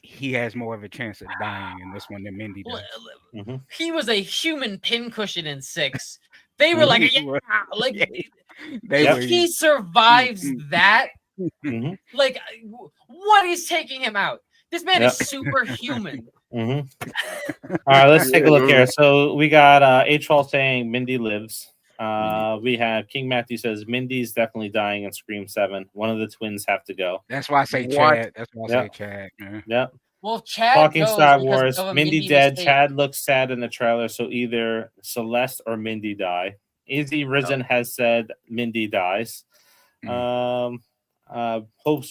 he has more of a chance of dying in this one than Mindy does. He was a human pincushion in 6. They were like, if he survives that, like, what is taking him out? This man is superhuman. All right, let's take a look here. So we got H-Hall saying Mindy lives. We have King Matthew says Mindy's definitely dying in Scream 7. One of the twins have to go. That's why I say Chad. That's why I say Chad. Man. Yep. Well, Chad talking goes Star because Wars. of a Mindy Mindy dead. mistake. Chad looks sad in the trailer, so either Celeste or Mindy die. Izzy Risen has said Mindy dies. Hope's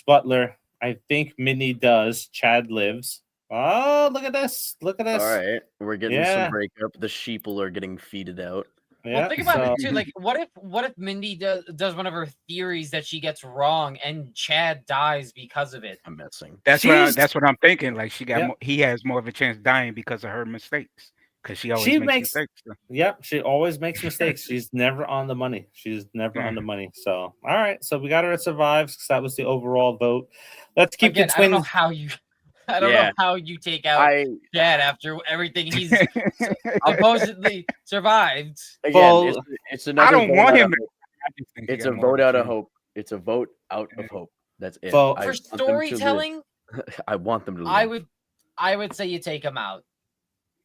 Butler, I think Mindy does. Chad lives. Oh, look at this. Look at this. All right. We're getting some breakup. The sheeple are getting feeded out. Well, think about it too. Like, what if Mindy does one of her theories that she gets wrong and Chad dies because of it? I'm messing. That's what I'm thinking. Like he has more of a chance dying because of her mistakes. Because she always makes mistakes. Yep, she always makes mistakes. She's never on the money. She's never on the money. So, all right. So we got her at survives because that was the overall vote. Let's keep the twins. I don't know how you take out Chad after everything he's supposedly survived. Again, it's another. I don't want him. It's a vote out of hope. It's a vote out of hope. That's it. For storytelling, I want them to live. I would say you take him out.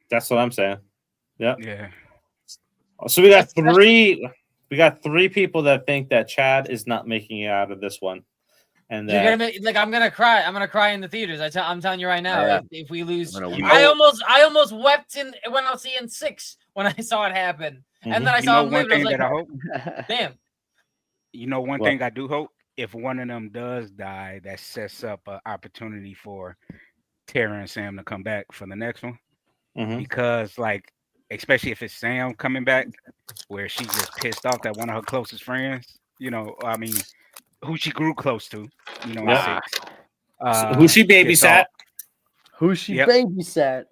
That's what I'm saying. Yep. Yeah. So we got 3. We got 3 people that think that Chad is not making it out of this one. And I'm gonna cry. I'm gonna cry in the theaters. I'm telling you right now. If we lose, I almost wept when I was seeing 6 when I saw it happen, and then I saw him live. I was like, damn. You know, one thing I do hope, if one of them does die, that sets up an opportunity for Tara and Sam to come back for the next one. Because like especially if it's Sam coming back, where she's just pissed off that one of her closest friends, I mean, who she grew close to, in Yep. 6. Who she Pissed off. babysat? Who she Yep. babysat?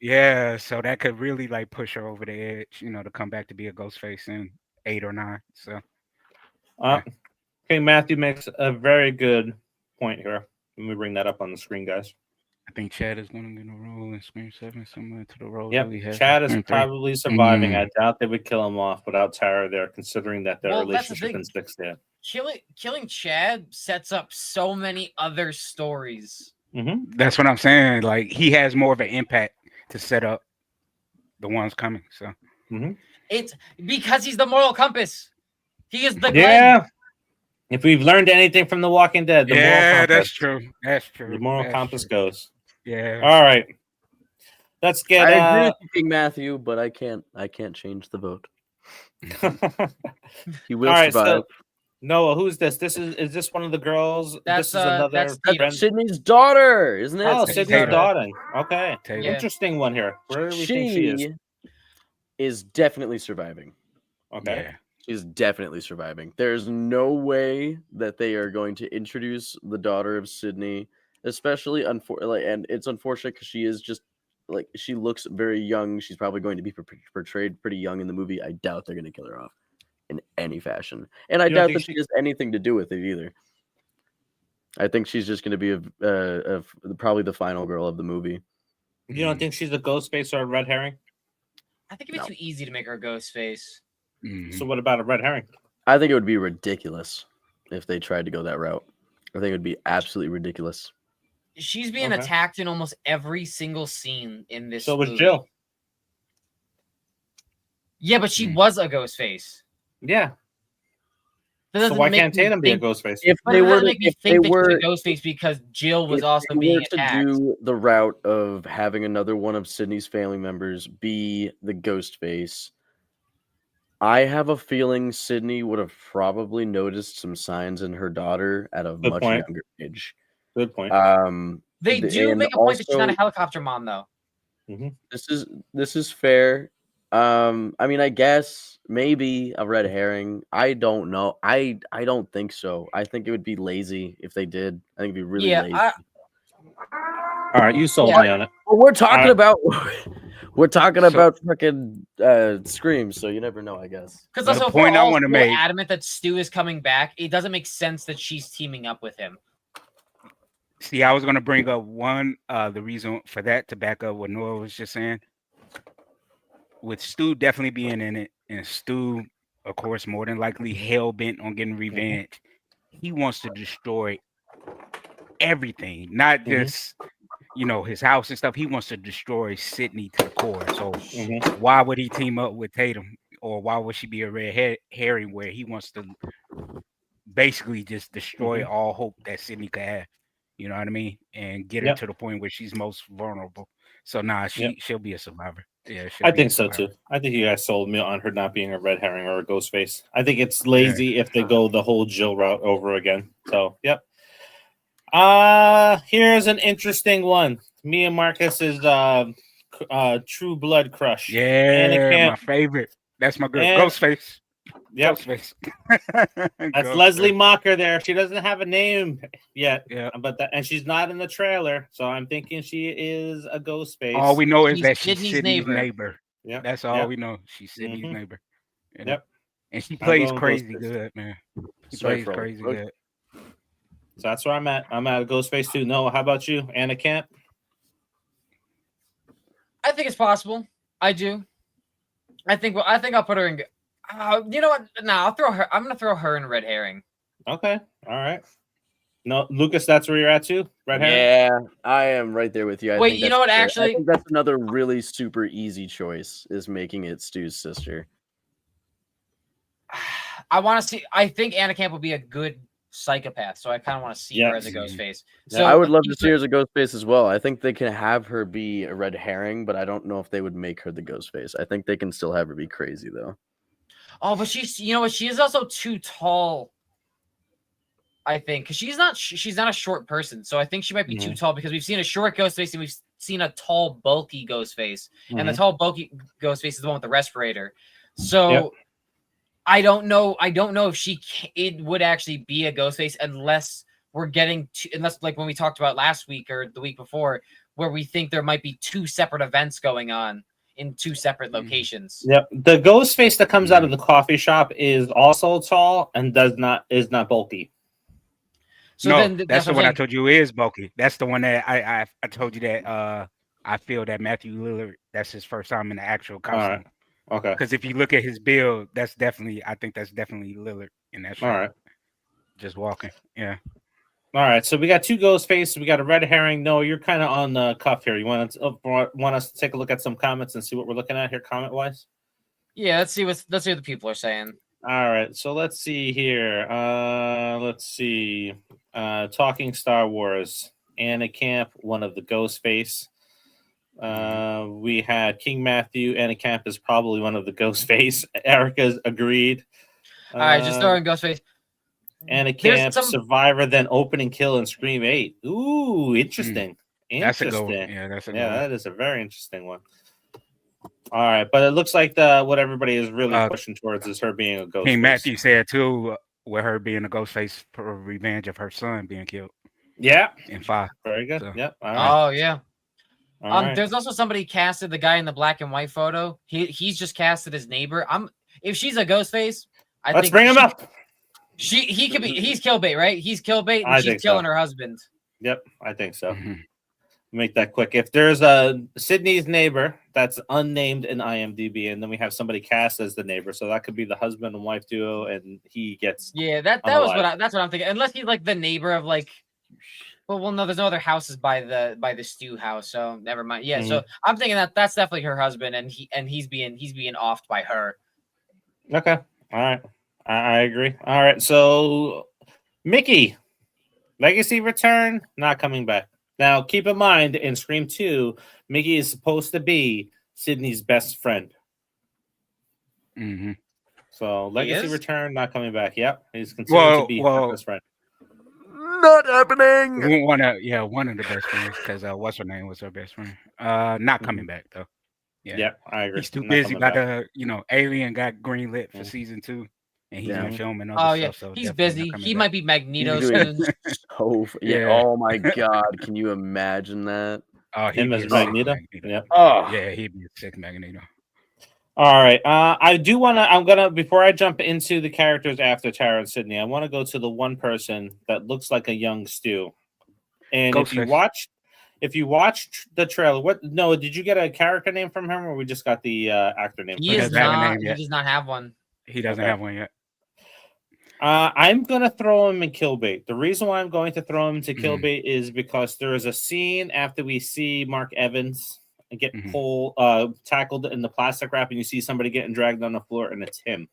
Yeah, so that could really like push her over the edge, to come back to be a Ghostface in 8 or 9. So Okay, Matthew makes a very good point here. Let me bring that up on the screen, guys. I think Chad is going to get a role in Scream 7, similar to the role Yep, that we had. Chad is in 3. probably surviving. I doubt they would kill him off without Tara there, considering that their relationship in 6 did. Killing Chad sets up so many other stories. Mm-hmm. That's what I'm saying. Like, he has more of an impact to set up the ones coming. So It's because he's the moral compass. He is the Glenn. If we've learned anything from The Walking Dead, the moral compass. That's true. That's true. The moral compass goes. Yeah. All right. Let's get. I agree with you, King Matthew, but I can't change the vote. He will survive. So, Noah, who's this? Is this one of the girls? That's that's Sydney's daughter, isn't it? Oh, Sydney's daughter. Okay. Yeah. Interesting one here. Where do we think she is definitely surviving. Okay. Yeah. She's definitely surviving. There's no way that they are going to introduce the daughter of Sydney, especially and it's unfortunate because she is just she looks very young. She's probably going to be portrayed pretty young in the movie. I doubt they're going to kill her off in any fashion, and I doubt that she has anything to do with it either. I think she's just going to be probably the final girl of the movie. You don't think she's a Ghostface or a red herring? I think it'd be too easy to make her a Ghostface. So what about a red herring? I think it would be ridiculous if they tried to go that route. I think it would be absolutely ridiculous. She's being attacked in almost every single scene in this. So was movie. Jill. Yeah, but she was a Ghostface. Yeah. So why can't Tatum be a Ghostface? If they were to a Ghostface because Jill was also being attacked. To do the route of having another one of Sydney's family members be the Ghostface, I have a feeling Sydney would have probably noticed some signs in her daughter at a much younger age. Good point. They do make a point that she's not a helicopter mom, though. Mm-hmm. This is fair. I mean, I guess maybe a red herring. I don't know. I don't think so. I think it would be lazy if they did. I think it'd be really lazy. All right, you sold me on it. Well, we're talking about freaking Scream, so you never know, I guess. Because also, point I want to make adamant that Stu is coming back. It doesn't make sense that she's teaming up with him. See, I was going to bring up the reason for that to back up what Noah was just saying. With Stu definitely being in it, and Stu, of course, more than likely hell bent on getting revenge. He wants to destroy everything, not just his house and stuff. He wants to destroy Sydney to the core. So why would he team up with Tatum, or why would she be a red herring where he wants to basically just destroy all hope that Sydney could have? You know what I mean? And get her to the point where she's most vulnerable. So she'll be a survivor. Yeah, I think so too. I think you guys sold me on her not being a red herring or a Ghostface. I think it's lazy if they go the whole Jill route over again. So, yep. Here's an interesting one. Me and Marcus's True Blood crush. Yeah, my favorite. That's my girl. Ghostface. Yep. Ghostface. That's Leslie Mocker there. She doesn't have a name yet. Yeah. And she's not in the trailer. So I'm thinking she is a Ghostface. All we know is that she's Sydney's neighbor. Yeah. That's all we know. She's Sydney's neighbor. Yep. And she plays crazy good, man. She plays crazy good. So that's where I'm at. I'm at a Ghostface too. Noah, how about you? Anna Camp? I think it's possible. I do. I think I'll put her in. You know what? No, I'll throw her. I'm gonna throw her in red herring. Okay. All right. No, Lukas, that's where you're at too. Red herring. Yeah, I am right there with you. Wait, you know what? Actually, I think that's another really super easy choice. Is making it Stu's sister. I want to see. I think Anna Camp will be a good psychopath, so I kind of want to see her as a Ghostface. So I would love to see her as a Ghostface as well. I think they can have her be a red herring, but I don't know if they would make her the Ghostface. I think they can still have her be crazy though. Oh, but you know what? She is also too tall. I think because she's not a short person, so I think she might be too tall because we've seen a short Ghostface and we've seen a tall, bulky Ghostface, and the Mhm. tall, bulky Ghostface is the one with the respirator. So Yep. I don't know if it would actually be a Ghostface unless we're getting to, unless like when we talked about last week or the week before, where we think there might be 2 separate events going on in 2 separate locations. Yep. The ghost face that comes out of the coffee shop is also tall and is not bulky. So No, then that's that's the what one I'm I saying. told you is bulky. That's the one that I told you that I feel that Matthew Lillard, that's his first time in the actual All costume. right. Okay. Because if you look at his build, I think that's definitely Lillard in that All shirt. right. Just walking. Yeah. All right. So we got 2 ghost faces. We got a red herring. No, you're kind of on the cuff here. You want us to take a look at some comments and see what we're looking at here, comment wise? Yeah, let's see what the people are saying. All right, so let's see here. Let's see. Talking Star Wars. Anna Camp, one of the Ghostface. We had King Matthew. Anna Camp is probably one of the Ghostface. Erica's agreed. All right, just throwing Ghostface. Anna Camp, Survivor, then opening kill in Scream 8. Ooh, interesting. That's a good one. Interesting. Yeah, that's a good Yeah, one. that is a very interesting one. All right, but it looks like what everybody is really pushing towards is her being a ghost. King Matthew said too, with her being a ghost face for revenge of her son being killed. Yeah, in 5. Very good. So. Yep. All right. Oh yeah. All right. There's also somebody casted the guy in the black and white photo. He's just casted his neighbor. If she's a ghost face, Let's bring him up. He could be. He's kill bait, right? He's kill bait, and she's killing her husband. Yep, I think so. Make that quick. If there's a Sydney's neighbor that's unnamed in IMDb, and then we have somebody cast as the neighbor, so that could be the husband and wife duo, and he gets that's what I'm thinking. Unless he's like the neighbor of like, well, no, there's no other houses by the stew house, so never mind. Yeah, so I'm thinking that's definitely her husband, and he's being offed by her. Okay, all right, I agree. All right, so Mickey, Legacy Return, not coming back. Now, keep in mind, in Scream 2, Mickey is supposed to be Sydney's best friend. So, Legacy Return, not coming back. Yep, he's considered to be her best friend. Not happening. One of the best friends, because what's her name was her best friend. Not coming back, though. Yeah, I agree. He's too busy by Alien got greenlit for season 2. And he's been filming other stuff. So he's busy. He might be Magneto soon. Oh my god, can you imagine that? Him as Magneto. Yeah. Oh yeah, he'd be a sick Magneto. All right. I'm gonna before I jump into the characters after Tara and Sydney, I want to go to the one person that looks like a young Stu. And if you watched the trailer, did you get a character name from him, or we just got the actor name? He does not have one. He doesn't have one yet. I'm going to throw him in Killbait. The reason why I'm going to throw him into Killbait is because there is a scene after we see Mark Evans get tackled in the plastic wrap, and you see somebody getting dragged on the floor, and it's him.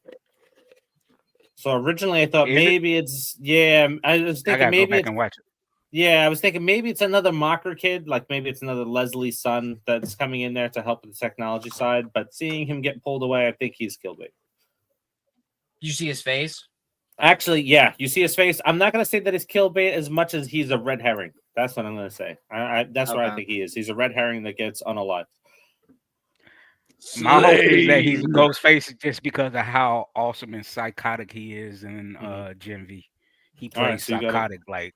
So originally I thought it's I was thinking maybe go back and watch it. Yeah, I was thinking maybe it's another Mocker kid, like maybe it's another Leslie's son that's coming in there to help with the technology side. But seeing him get pulled away, I think he's Killbait. You see his face? Actually, yeah, you see his face. I'm not going to say that he's Killbait as much as he's a red herring. That's what I'm going to say. That's what I think he is. He's a red herring that gets unalived. My hope is that he's a ghost face just because of how awesome and psychotic he is in Gen V. He plays psychotic like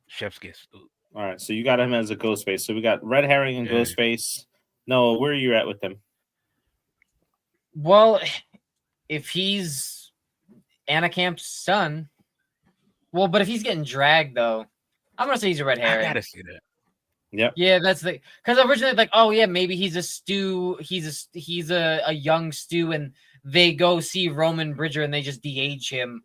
chef's kiss. All right, so you got him as a ghost face. So we got red herring and ghost face. Noah, where are you at with him? Well, if he's Anna Camp's son. Well, but if he's getting dragged, though, I'm gonna say he's a red herring. I gotta see that. Yep. Yeah, that's because originally like, oh yeah, maybe he's a Stu. He's a young Stu, and they go see Roman Bridger and they just de-age him,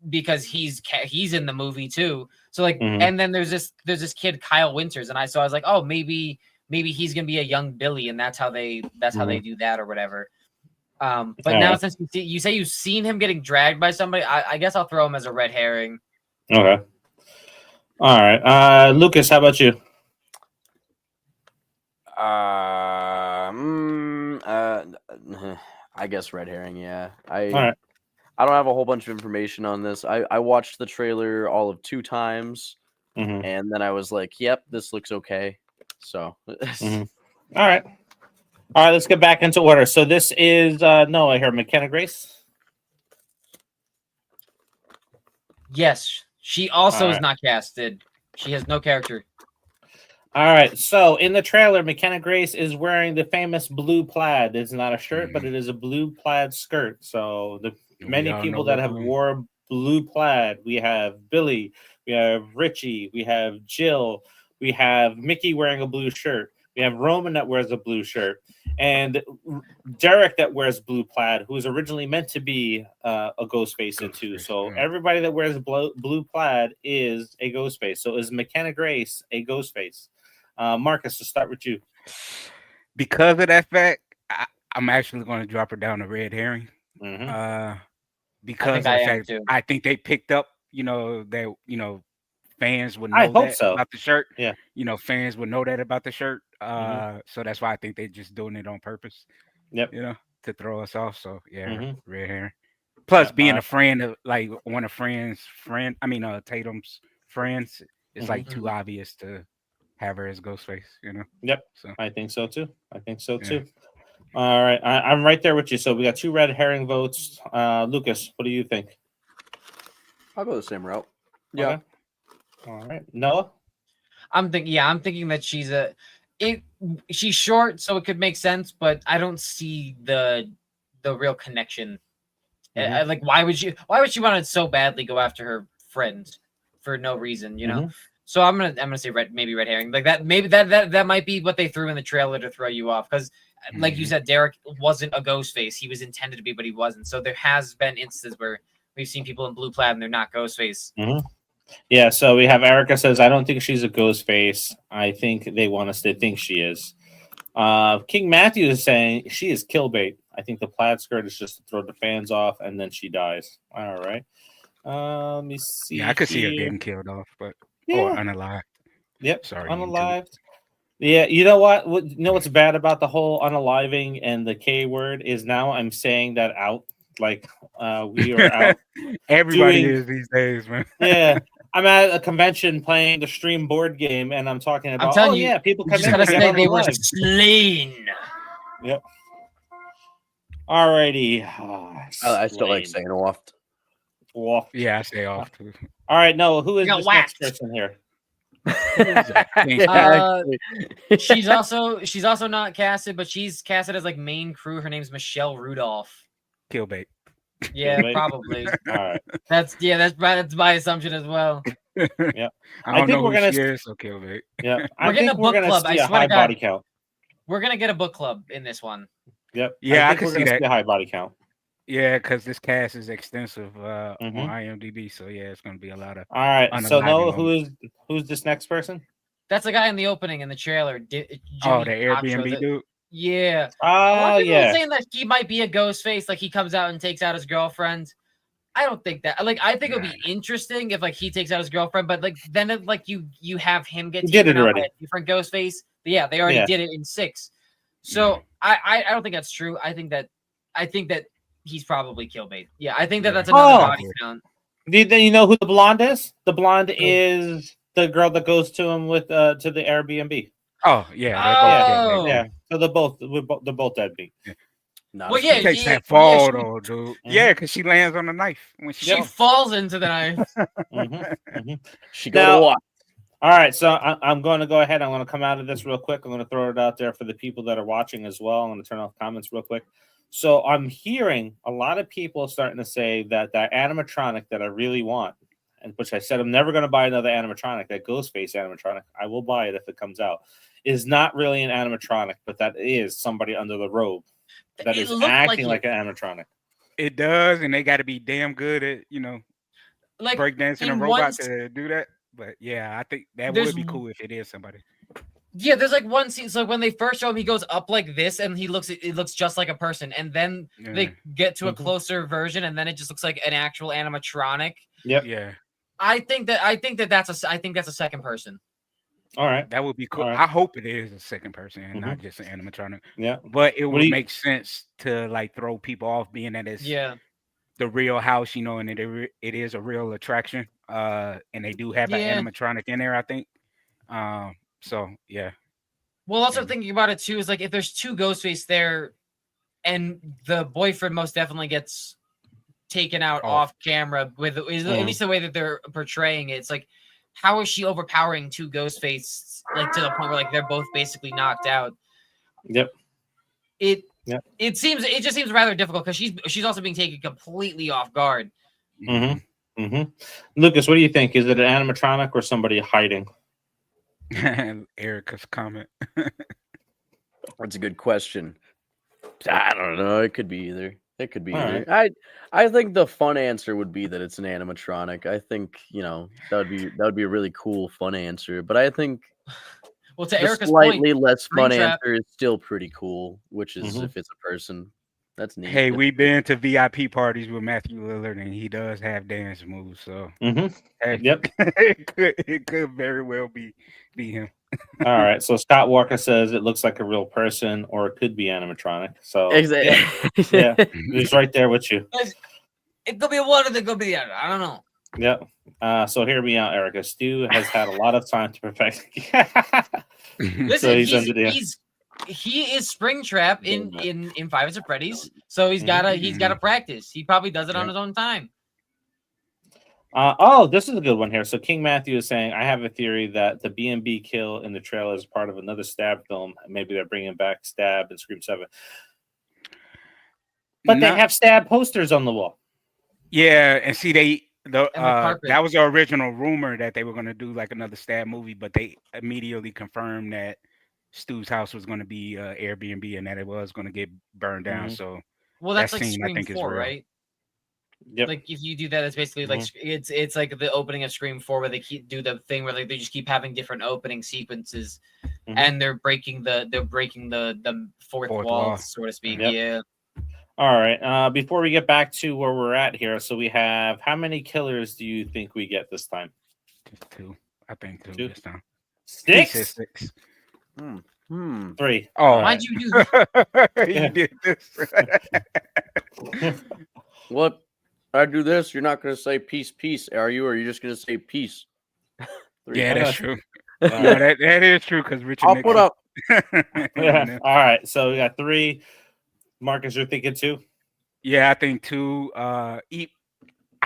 because he's in the movie too. So like, and then there's this kid Kyle Winters, and I was like, oh maybe he's gonna be a young Billy, and that's how they do that or whatever. But now since you say you've seen him getting dragged by somebody, I guess I'll throw him as a red herring. Okay. All right. Lukas, how about you? I guess red herring, yeah. All right. I don't have a whole bunch of information on this. I watched the trailer all of 2 times, and then I was like, yep, this looks okay. So, All right. All right, let's get back into order. So this is Noah here, McKenna Grace. Yes, she also is Alright. not casted. She has no character. All right, so in the trailer, McKenna Grace is wearing the famous blue plaid. It's not a shirt, but it is a blue plaid skirt. So the many all people know that the have blue. wore blue plaid, we have Billy, we have Richie, we have Jill, we have Mickey wearing a blue shirt, we have Roman that wears a blue shirt, and Derek that wears blue plaid, who was originally meant to be a Ghostface in two. So everybody that wears blue plaid is a Ghostface. So is McKenna Grace a Ghostface? Marcus, to start with you. Because of that fact, I'm actually going to drop her down to red herring. Because of the fact I think they picked up, that fans would know that about the shirt. Yeah, fans would know that about the shirt. So that's why I think they're just doing it on purpose. Yep. To throw us off. So red herring. Plus, being a friend of like one of Tatum's friends, it's like too obvious to have her as Ghostface, Yep. So I think so too. All right. I'm right there with you. So we got 2 red herring votes. Lukas, what do you think? I'll go the same route. Yeah. Okay. All right. Noah? I'm thinking that she's short, so it could make sense, but I don't see the real connection. Like, why would she want to so badly go after her friend for no reason, So I'm gonna say maybe red herring. Like that, maybe that might be what they threw in the trailer to throw you off. Because, like you said, Derek wasn't a Ghostface. He was intended to be, but he wasn't. So there has been instances where we've seen people in blue plaid and they're not Ghostface. Yeah. So we have Erica says, I don't think she's a Ghostface. I think they want us to think she is. King Matthew is saying she is kill bait. I think the plaid skirt is just to throw the fans off, and then she dies. All right. Let me see. Yeah, I could see her getting killed off, but or unalived. Yep. Sorry, unalived. Yeah, you know what? You know what's bad about the whole unaliving and the K word is now I'm saying that out. Like we are out. Everybody is these days, man. Yeah. I'm at a convention playing the stream board game, and I'm talking about. People come in. Gotta say they were slain. Yep. Alrighty. I still like saying waft. Yeah, I say off too. All right, Noah, who is this next person here? She's also not casted, but she's casted as like main crew. Her name's Michelle Rudolph. Killbait. Yeah, probably. All right. That's my assumption as well. Yeah. I think we're gonna see so Killbait. Yeah. We're getting a book club. I swear to God. Body count. We're gonna get a book club in this one. Yep. Yeah, I can see that. A high body count. Yeah, because this cast is extensive on IMDb, so yeah, it's going to be a lot of. All right, so Noah, who's this next person? That's the guy in the opening in the trailer. The Airbnb dude. Yeah. Yeah. Saying that he might be a Ghostface, like he comes out and takes out his girlfriend. I don't think that. Like, I think it would be interesting if like he takes out his girlfriend, but like then it, like you have him get taken out by a different Ghostface. But yeah, they already did it in 6. So I don't think that's true. I think that he's probably Killbait. Yeah, I think that's another body count. Do you know who the blonde is? The blonde is the girl that goes to him with to the Airbnb. Oh yeah. Yeah. So they're both deadbeat. Well, yeah, she takes that fall though, dude. Yeah, because she lands on the knife when she falls into the knife. She got to watch. All right, so I'm going to go ahead. I'm going to come out of this real quick. I'm going to throw it out there for the people that are watching as well. I'm going to turn off comments real quick. So I'm hearing a lot of people starting to say that animatronic that I really want, and which I said I'm never going to buy another animatronic, that Ghostface animatronic, I will buy it if it comes out, is not really an animatronic, but that is somebody under the robe that is acting like an animatronic. It does, and they got to be damn good at, like breakdancing a robot to do that. But yeah, I think that would be cool if it is somebody. Yeah, there's like one scene. So when they first show him, he goes up like this, and it looks just like a person. And then they get to a closer version, and then it just looks like an actual animatronic. Yep. Yeah. I think that's a second person. All right, that would be cool. Right. I hope it is a second person and not just an animatronic. Yeah, but it would make sense to like throw people off, being that it's the real house, and it is a real attraction. And they do have an animatronic in there, I think. So yeah. Well, also thinking about it too is like if there's two Ghostface there, and the boyfriend most definitely gets taken out off camera with at least the way that they're portraying it. It's like, how is she overpowering two Ghostface like to the point where like they're both basically knocked out? Yep. It just seems rather difficult because she's also being taken completely off guard. Lukas, what do you think? Is it an animatronic or somebody hiding? Erica's comment. That's a good question. I don't know. It could be either. It could be either. Right. I think the fun answer would be that it's an animatronic. I think, that would be a really cool fun answer. But I think well, to the Erica's slightly point, less fun Springtrap answer is still pretty cool, which is if it's a person. That's neat. Hey, we've been to VIP parties with Matthew Lillard, and he does have dance moves. So, Yep, it could very well be him. All right. So Scott Walker says it looks like a real person, or it could be animatronic. So Exactly. yeah, he's right there with you. It could be one or it could be the other. I don't know. Yep. So hear me out, Erica. Stu has had a lot of time to perfect. Listen, So he is Springtrap in Five Nights at Freddy's, so he's gotta practice. He probably does it on his own time. This is a good one here. So King Matthew is saying, I have a theory that the B&B kill in the trailer is part of another Stab film. Maybe they're bringing back Stab and Scream 7. But they have Stab posters on the wall. Yeah, and see, that was the original rumor that they were going to do like another Stab movie, but they immediately confirmed that Stu's house was going to be Airbnb and that it was going to get burned down. So, well, that's that like scene, Scream I think, 4, is real. right? Yep. Like if you do that, it's basically like it's like the opening of Scream 4 where they do the thing where like they just keep having different opening sequences, and they're breaking the fourth wall, so to speak. Yep. Yeah. All right. Before we get back to where we're at here, so we have how many killers do you think we get this time? Just 2. I think 2 this time. 6? 6. 3. Oh, why'd you do that? You did this. What? I do this. You're not going to say peace, are you? Or are you just going to say peace? 3. Yeah, that's true. That is true because Richard. I'll put up. Yeah. All right. So we got 3. Marcus, you're thinking 2? Yeah, I think 2. I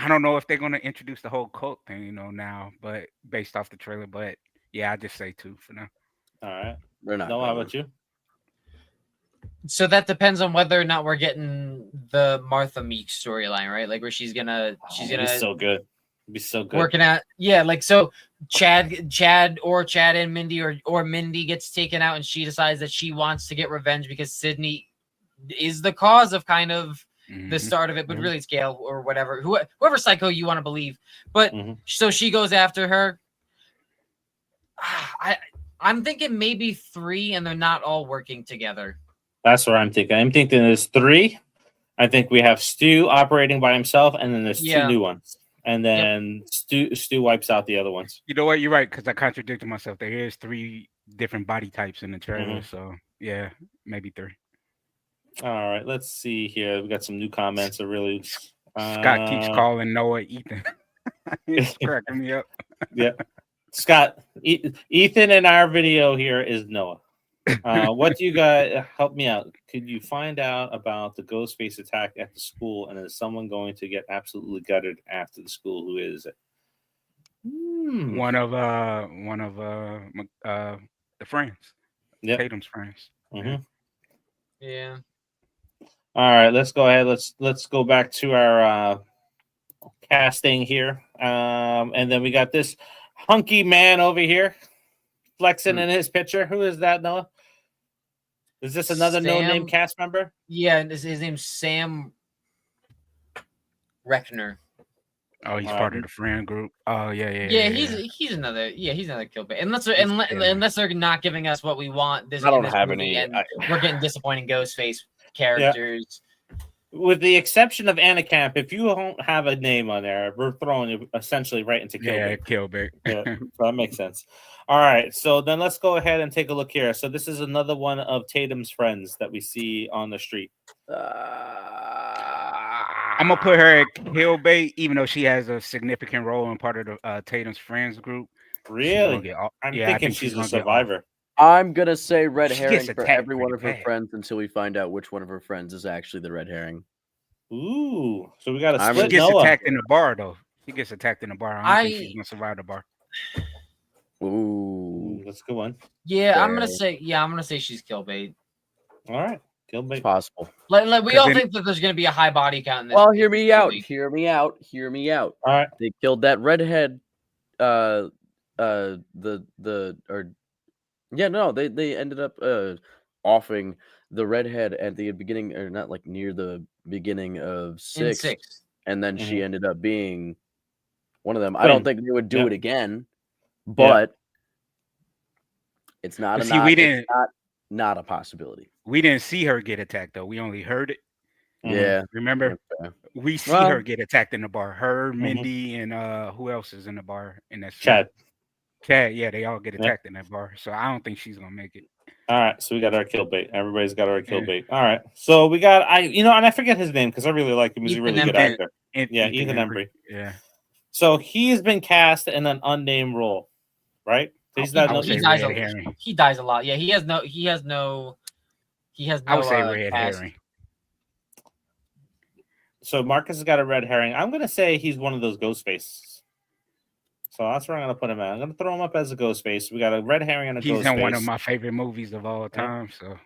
don't know if they're going to introduce the whole cult thing, now, but based off the trailer. But yeah, I just say 2 for now. All right. They're not. No, how about you? So that depends on whether or not we're getting the Martha Meeks storyline, right? Like where she's gonna be so good. It'd be so good. Working at like so Chad and Mindy or Mindy gets taken out and she decides that she wants to get revenge because Sydney is the cause of kind of the start of it, but really it's Gail or whatever, whoever psycho you want to believe. But so she goes after her. I'm thinking maybe 3 and they're not all working together. That's what I'm thinking. I'm thinking there's 3. I think we have Stu operating by himself, and then there's 2 new ones. And then Stu wipes out the other ones. You know what? You're right, because I contradicted myself. There is 3 different body types in the trailer. So, yeah, maybe 3. All right, let's see here. We got some new comments. Scott keeps calling Noah Ethan. He's cracking me up. Yeah. Scott, Ethan in our video here is Noah. What do you guys help me out? Could you find out about the Ghostface attack at the school, and is someone going to get absolutely gutted after the school? Who is it? One of the friends. Yep. Tatum's friends. Yeah. All right, let's go ahead. Let's go back to our casting here, and then we got this hunky man over here flexing in his picture. Who is that, Noah? Is this another no-name cast member? Yeah, his name's Sam Reckner. Oh, he's part of the friend group. Oh, yeah. Yeah, he's another kill bait. Unless they're not giving us what we want. I don't have any. We're getting disappointing Ghostface characters. Yeah. With the exception of Anna Camp, if you don't have a name on there, we're throwing you essentially right into kill bait. Kill bait. Yeah, so that makes sense. All right, so then let's go ahead and take a look here. So this is another one of Tatum's friends that we see on the street. I'm gonna put her at kill bait, even though she has a significant role in part of the Tatum's friends group. Really? I'm thinking she's a survivor. I'm gonna say red She herring gets for attacked every one of pretty her bad. friends until we find out which one of her friends is actually the red herring. Ooh, so we got to I'm split She gets Noah. attacked in the bar though. She gets attacked in the bar. I don't think she's gonna survive the bar. Ooh, That's a good one. Yeah, I'm gonna fair. say she's kill bait. All right, kill It's bait. possible. Like we 'Cause all then- think that there's gonna be a high body count in this. Well, hear me kill out. bait. Hear me out. Hear me out. All right. They killed that redhead. They ended up offing the redhead at the beginning, or not like near the beginning of In 6, 6. and then she ended up being one of them. I Quinn. don't think they would do Yep. it again, but it's not But a see, not a possibility. we didn't see her get attacked though. We only heard it. Yeah, Remember? okay. We see Well- her get attacked in the bar. Her, Mindy, and who else is in the bar in that scene? Chad. Chad, yeah, they all get attacked in that bar. So I don't think she's gonna make it. All right, so we got our kill bait. Everybody's got our kill bait. All right, so we got and I forget his name because I really like him. He's a really good actor. Ethan Embry. Yeah. So he's been cast in an unnamed role, right? He's not. He dies a lot. Yeah, he has no. I would say red herring. So Marcus has got a red herring. I'm gonna say he's one of those Ghostface. So that's where I'm gonna put him at. I'm gonna throw him up as a Ghostface. We got a red herring and a Ghostface. He's in one of my favorite movies of all time. So,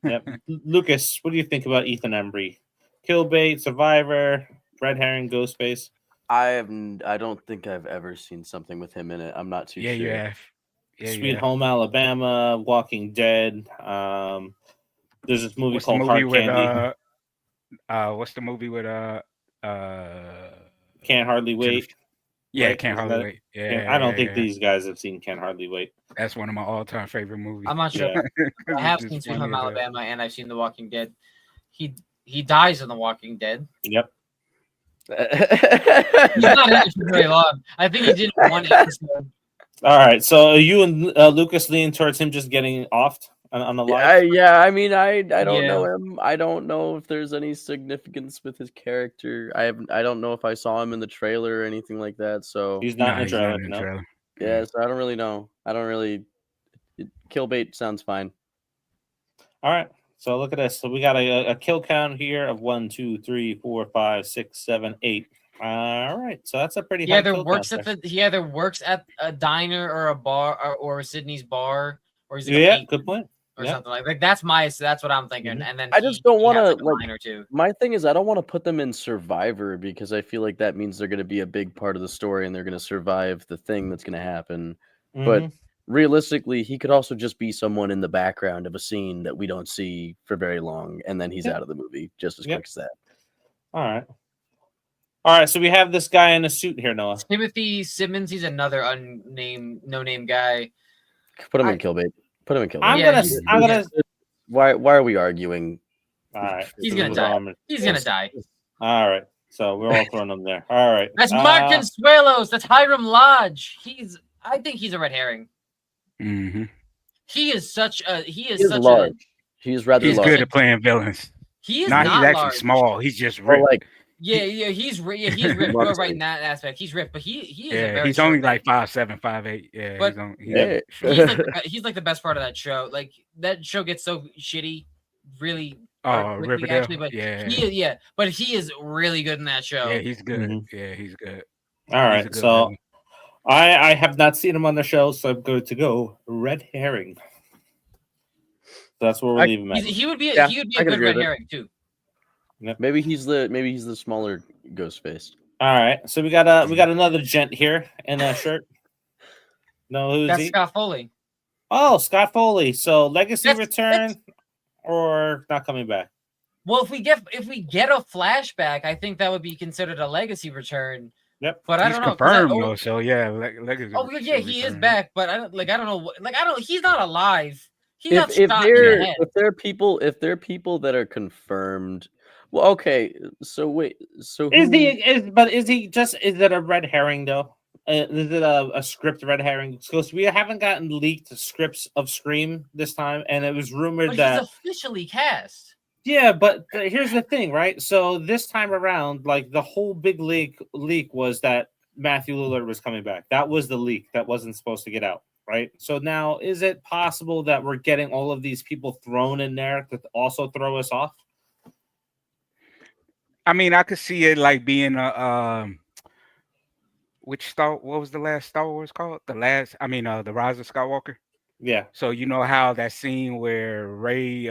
yep. Lucas, what do you think about Ethan Embry? Kill bait, Survivor, red herring, Ghostface. I don't think I've ever seen something with him in it. I'm not too sure. You have. Sweet Home Alabama, Walking Dead. There's this movie called Hard Candy. What's the movie with Can't Hardly wait. Yeah, right? Can't Hardly Wait. Yeah, I don't think these guys have seen Can't Hardly Wait. That's one of my all-time favorite movies. I'm not sure. I have seen Sweet Home Alabama and I've seen The Walking Dead. He dies in The Walking Dead. Yep. He's not in it for very long. I think he did one episode. All right, so you and Lucas lean towards him just getting offed on the live. I mean, I don't know him. I don't know if there's any significance with his character. I don't know if I saw him in the trailer or anything like that. So he's not in the trailer. Yeah, so I don't really know. Kill bait sounds fine. All right. So look at this. So we got a kill count here of 1, 2, 3, 4, 5, 6, 7, 8. All right. So that's a pretty high kill count there. He either works at a diner or a bar or Sydney's bar, or he's good point. Or something like that. That's what I'm thinking. And then I just don't want to line or two. My thing is I don't want to put them in Survivor because I feel like that means they're going to be a big part of the story and they're going to survive the thing that's going to happen. But realistically, he could also just be someone in the background of a scene that we don't see for very long, and then he's out of the movie just as quick as that. All right. So we have this guy in a suit here, Noah. Timothy Simmons. He's another no-name guy. Put him in kill bait. Put him in kill bait. I'm gonna. Why are we arguing? All right. He's gonna die. He's gonna die. All right. So we're all throwing him there. All right. That's Mark Consuelos. That's Hiram Lodge. I think he's a red herring. Mm-hmm. He is large. He's rather large. He's good at playing villains. He is not not he's actually large. small. He's just ripped. He's ripped right in that aspect. He's ripped, but he is a very he's only like 5'7", 5'8". Yeah, but he's like the best part of that show. Like that show gets so shitty, really. Riverdale. Actually, but but he is really good in that show. Yeah, he's good. Mm-hmm. Yeah, he's good. All right, so villain. I have not seen him on the show, so I'm going to go red herring. So that's where we're leaving him at. He would be a good red herring too. Yep. Maybe he's the smaller Ghostface. All right, so we got another gent here in a shirt. No, who's That's he? Scott Foley. Oh, Scott Foley. So legacy return or not coming back? Well, if we get a flashback, I think that would be considered a legacy return. Yep, but I don't know. Confirmed though, so yeah, legacy. Oh yeah, he is back, but I don't know. He's not alive. He's not shot in the head. If there are people that are confirmed. Well, okay. So wait. So is it a red herring though? Is it a script red herring? Because we haven't gotten leaked scripts of Scream this time, and it was rumored that he's officially cast. Yeah, but here's the thing, right? So this time around, like the whole big leak was that Matthew Lillard was coming back. That was the leak that wasn't supposed to get out. right? So now, is it possible that we're getting all of these people thrown in there to also throw us off? I mean, I could see it like being a what was the last Star Wars called? The Rise of Skywalker. Yeah. So you know how that scene where Rey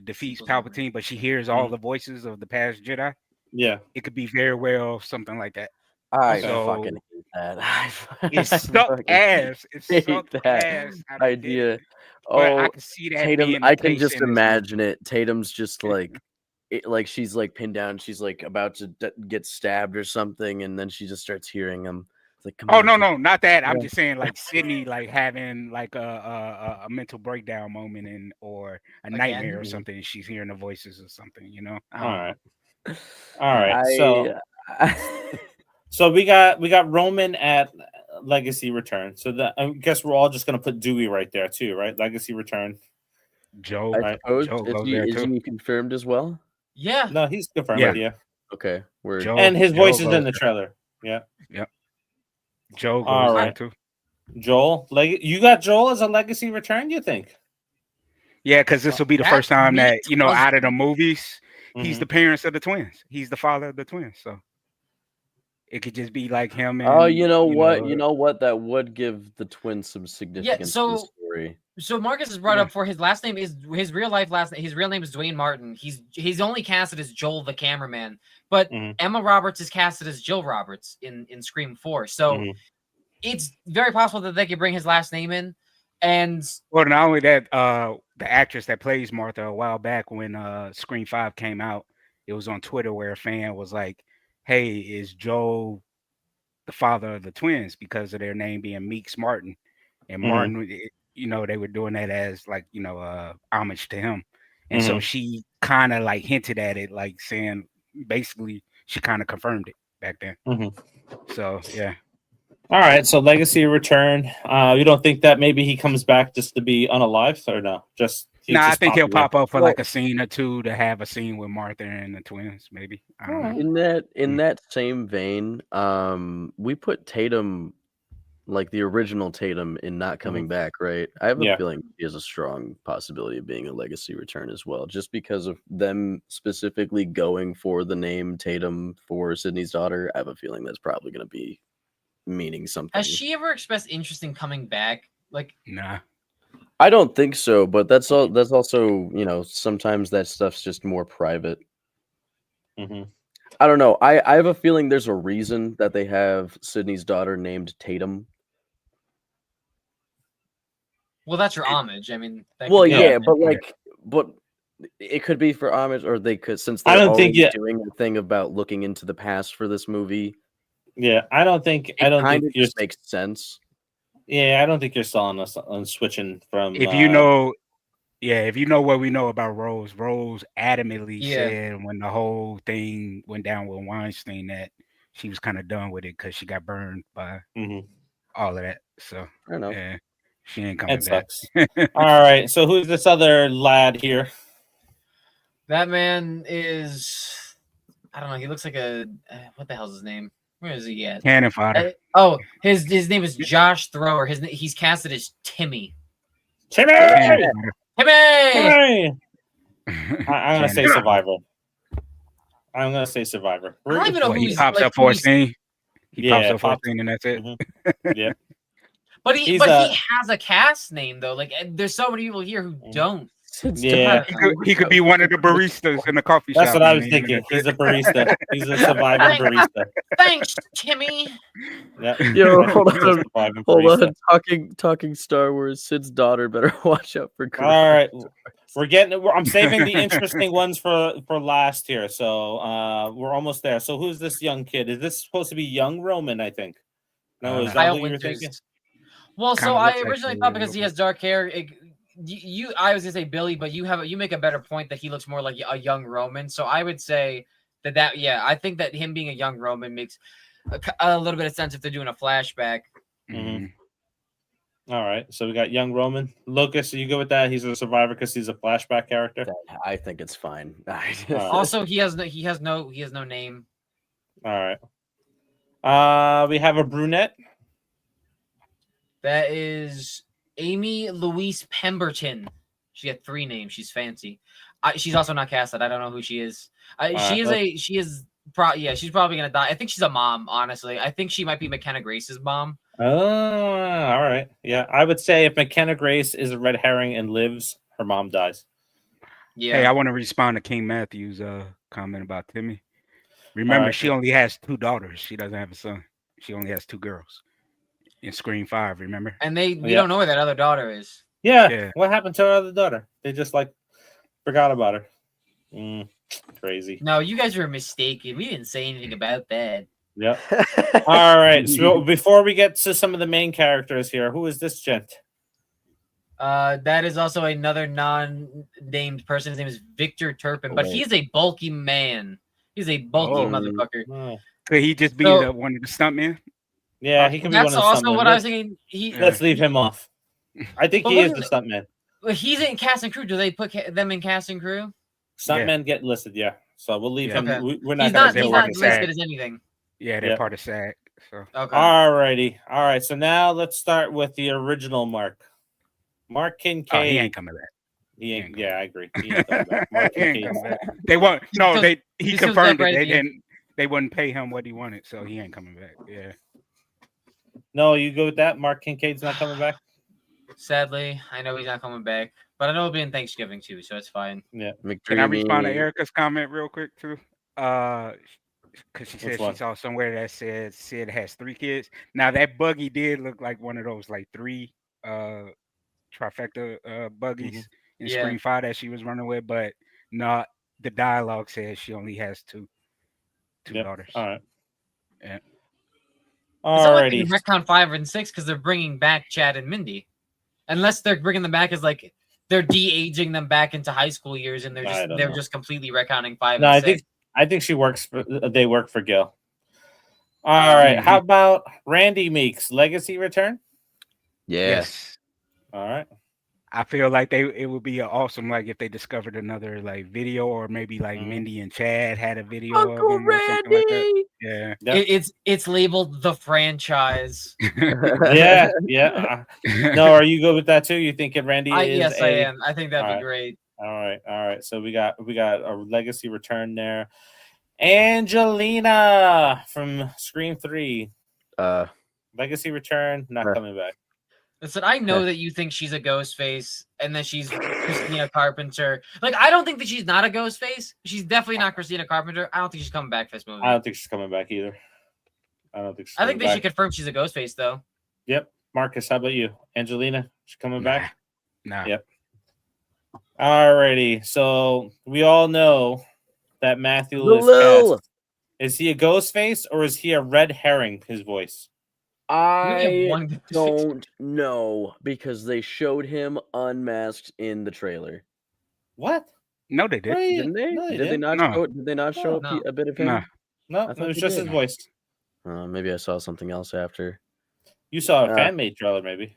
defeats Palpatine, but she hears all the voices of the past Jedi? Yeah. It could be very well something like that. I So fucking hate that. it sucked ass. It hate sucked that ass how they did idea. it. But I Oh, can see that Tatum, being the I can case just in this movie. imagine it. Tatum's just like, like she's like pinned down. She's like about to get stabbed or something, and then she just starts hearing him. It's like, come Oh on, no, not that. I'm Yeah. just saying like Sydney like having like a mental breakdown moment or a nightmare or something. And she's hearing the voices or something. You know. All right. So we got Roman at Legacy Return. So I guess we're all just gonna put Dewey right there too, right? Legacy Return. I suppose is he confirmed as well? Yeah. No, he's confirmed. Yeah. Okay. And his voice is in the trailer. Yeah. Yep. Joe goes all right. there too. Joel, you got Joel as a Legacy Return, you think? Yeah, because this will be the first time that out of the movies, he's the parents of the twins. He's the father of the twins. So it could just be like him. And, you know what? That would give the twins some significance to the story. So Marcus has brought up for his last name is his real life last name. His real name is Dwayne Martin. He's only casted as Joel the cameraman, but Emma Roberts is casted as Jill Roberts in Scream 4. So it's very possible that they could bring his last name in. And well, not only that, the actress that plays Martha a while back when Scream 5 came out, it was on Twitter where a fan was like, "Hey, is Joel the father of the twins?" Because of their name being Meeks Martin, and Martin. They were doing that as like, homage to him. And so she kind of like hinted at it, like saying basically she kind of confirmed it back then. So, yeah. All right. So Legacy Return. You don't think that maybe he comes back just to be unalived or no? I think he'll pop up for like a scene or two to have a scene with Martha and the twins, maybe. I don't know. In that same vein, we put Tatum, like the original Tatum, in not coming back, right? I have a feeling he has a strong possibility of being a Legacy Return as well, just because of them specifically going for the name Tatum for Sydney's daughter. I have a feeling that's probably going to be meaning something. Has she ever expressed interest in coming back? Like, nah, I don't think so. But that's also, sometimes that stuff's just more private. I don't know. I have a feeling there's a reason that they have Sydney's daughter named Tatum. Well, that's your homage. I mean, but it could be for homage, or they could, since they're already doing a thing about looking into the past for this movie. Yeah, I don't think it just makes sense. Yeah, I don't think you're selling us on switching from. If you know what we know about Rose adamantly said when the whole thing went down with Weinstein that she was kind of done with it because she got burned by all of that. So yeah, she ain't coming back. All right, so who's this other lad here? That man is, I don't know. He looks like a what the hell's his name? Where is he at? Cannon fodder. His name is Josh Thrower. He's casted as Timmy. Timmy! I'm gonna say Survivor. I don't even know who he pops up for a scene. He pops up for a scene, and that's it. Yeah. But he has a cast name though. Like there's so many people here who don't. Yeah, he could be one of the baristas in the coffee shop. That's what I was thinking. He's a barista. He's a survivor barista. Thanks, Timmy. Yeah. Yo, hold on. Talking Star Wars. Sid's daughter better watch out for. All right, I'm saving the interesting ones for last here. So we're almost there. So who's this young kid? Is this supposed to be young Roman? I think. No, is that what you were thinking? Well, so I originally thought because he has dark hair. I was gonna say Billy, but you make a better point that he looks more like a young Roman. So I would say I think that him being a young Roman makes a little bit of sense if they're doing a flashback. All right, so we got young Roman. Lukas, are you good with that? He's a survivor because he's a flashback character. I think it's fine. Also, he has no name. All right. We have a brunette. That is Amy Louise Pemberton. She had 3 names. She's fancy. She's also not casted. I don't know who she is. She's probably gonna die. I think she's a mom. Honestly, I think she might be McKenna Grace's mom. Oh, all right. Yeah, I would say if McKenna Grace is a red herring and lives, her mom dies. Yeah. Hey, I want to respond to King Matthew's comment about Timmy. Remember, she only has 2 daughters. She doesn't have a son. She only has 2 girls in Scream 5. Remember? And we don't know where that other daughter is. Yeah. What happened to her other daughter? They just forgot about her. Crazy. No, you guys were mistaken. We didn't say anything about that. Yep. All right. So before we get to some of the main characters here, who is this gent? That is also another non-named person. His name is Victor Turpin, but he's a bulky man. He's a bulky motherfucker. Oh. Could he just be one of the stuntmen? Yeah, he can be one of the stuntmen. That's also what I was thinking. Let's leave him off. I think he is the stuntman. He's in cast and crew. Do they put them in cast and crew? Stuntmen get listed, yeah. So we'll leave him. Okay. We're not he's not listed as anything. Yeah, they're part of SAG. So. Okay. All righty. All right. So now let's start with the original Mark. Mark Kincaid. Oh, he ain't coming back. He ain't. Yeah, I agree. He ain't coming back. Mark Kincaid. They won't. No, he confirmed it. They wouldn't pay him what he wanted, so he ain't coming back. Yeah. No, you go with that. Mark Kincaid's not coming back. Sadly, I know he's not coming back, but I know it'll be in Thanksgiving too, so it's fine. Yeah. Can I respond to Erica's comment real quick too? Because she said she saw somewhere that said Sid has 3 kids. Now that buggy did look like one of those 3 trifecta buggies in Scream 5 that she was running with, but not the dialogue says she only has two daughters. All right. Yeah. Alrighty. Like Retcon 5 and 6 because they're bringing back Chad and Mindy, unless they're bringing them back as they're de-aging them back into high school years, and they're just completely retconning 5 and 6. I think they work for Gil. All right. How about Randy Meeks legacy return? Yes. All right. I feel like it would be awesome if they discovered another video, or maybe Mindy and Chad had a video Uncle of them Randy. Or something like that. Yeah. It's labeled the franchise. Yeah. No, are you good with that too? You think Randy is? Yes, I am. I think that'd be great. All right. So we got a legacy return there. Angelina from Scream 3. Legacy return, not coming back. Listen, I know that you think she's a Ghostface and that she's Christina Carpenter. I don't think that she's not a Ghostface. She's definitely not Christina Carpenter. I don't think she's coming back for this movie. I don't think she's coming back either. I think they should confirm she's a Ghostface, though. Yep. Marcus, how about you? Angelina, she coming back? Nah. Yep. Alrighty. So we all know that Matthew Lillard is he a Ghostface or is he a red herring? His voice. I don't know because they showed him unmasked in the trailer. What? No, they did. Didn't they? No, did they not? Did they not show a bit of him? No, it was just his voice. Maybe I saw something else after. You saw a fan-made trailer, maybe.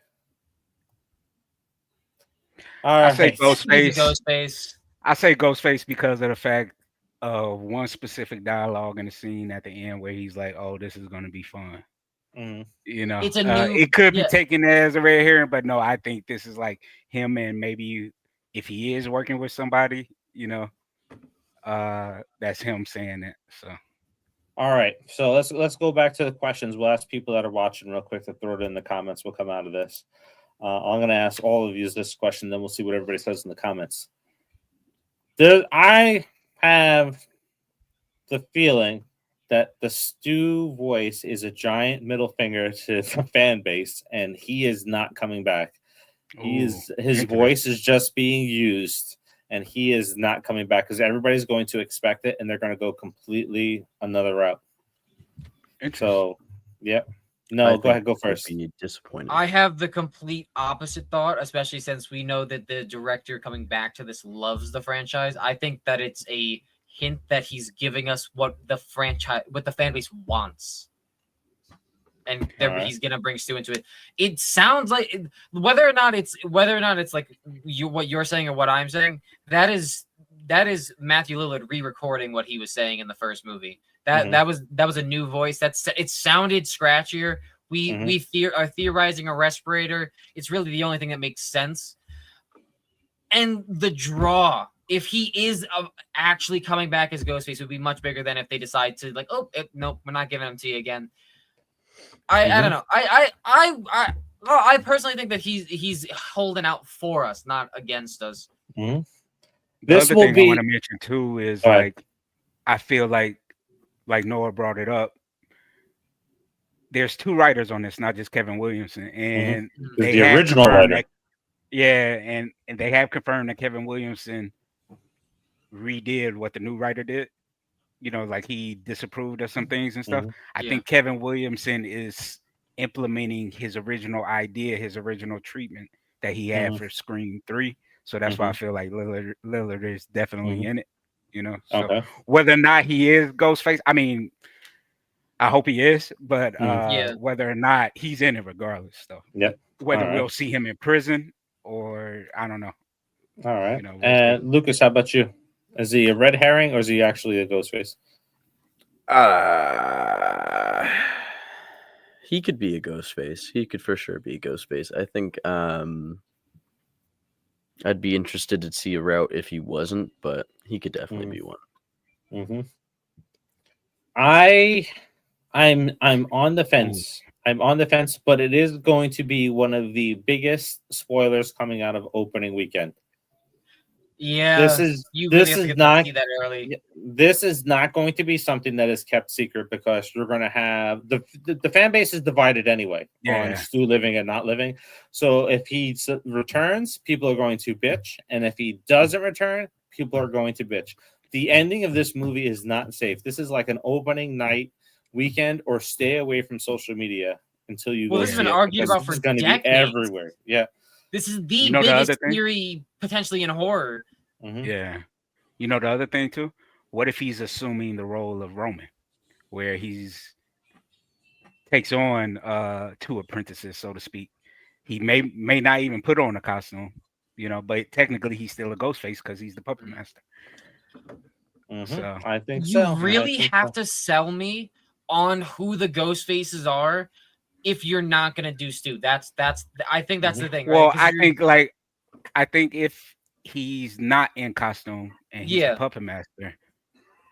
All right. I say Ghostface. I say Ghostface because of the fact of one specific dialogue in the scene at the end where he's like, "Oh, this is going to be fun." It's a new. It could be taken as a red herring, but no, I think this is him, and maybe if he is working with somebody, that's him saying that. So, all right, so let's go back to the questions. We'll ask people that are watching real quick to throw it in the comments. We'll come out of this. I'm going to ask all of you this question, then we'll see what everybody says in the comments. I have the feeling that the Stu voice is a giant middle finger to the fan base, and he is not coming back. His voice is just being used, and he is not coming back because everybody's going to expect it, and they're going to go completely another route. So, yep. No, go ahead, go first. Be disappointed. I have the complete opposite thought, especially since we know that the director coming back to this loves the franchise. I think that it's a hint that he's giving us what the fan base wants, and he's gonna bring Stu into it. It sounds like whether or not it's what you're saying or what I'm saying. That is Matthew Lillard re-recording what he was saying in the first movie. That was a new voice. It sounded scratchier We are theorizing a respirator. It's really the only thing that makes sense. And the draw, if he is actually coming back as Ghostface, would be much bigger than if they decide to like, nope, we're not giving him to you again. I don't know. I personally think that he's holding out for us, not against us. The This other will thing be. I want to mention too is like I feel like Noah brought it up. There's 2 writers on this, not just Kevin Williamson, and they the have original writer. And they have confirmed that Kevin Williamson redid what the new writer did. You know, like he disapproved of some things and stuff. I think Kevin Williamson is implementing his original idea, his original treatment that he had for Scream 3. So that's why I feel like Lillard is definitely in it. You know, so whether or not he is Ghostface, I mean, I hope he is, but whether or not he's in it regardless, though. Yep. Whether we'll see him in prison or I don't know. All right. You know, and Lukas, how about you? Is he a red herring or is he actually a Ghostface? He could be a Ghostface. He could for sure be a Ghostface. I think I'd be interested to see a route if he wasn't, but he could definitely be one. I'm on the fence. I'm on the fence, but it is going to be one of the biggest spoilers coming out of opening weekend. Yeah, this is not see that early. This is not going to be something that is kept secret because you're going to have the fan base is divided anyway on Stu living and not living. So if he returns, people are going to bitch, and if he doesn't return, people are going to bitch. The ending of this movie is not safe. This is like an opening night weekend, or stay away from social media until you. Well, this has been argued about for decades. Be everywhere. Yeah. This is the biggest theory potentially in horror. Yeah. You know the other thing too? What if he's assuming the role of Roman, where he's takes on 2 apprentices, so to speak? He may not even put on a costume, you know, but technically he's still a Ghostface because he's the puppet master. So I think you really have to sell me on who the Ghostfaces are if you're not gonna do Stu. That's I think that's the thing. Well, right? I think if he's not in costume and he's the puppet master,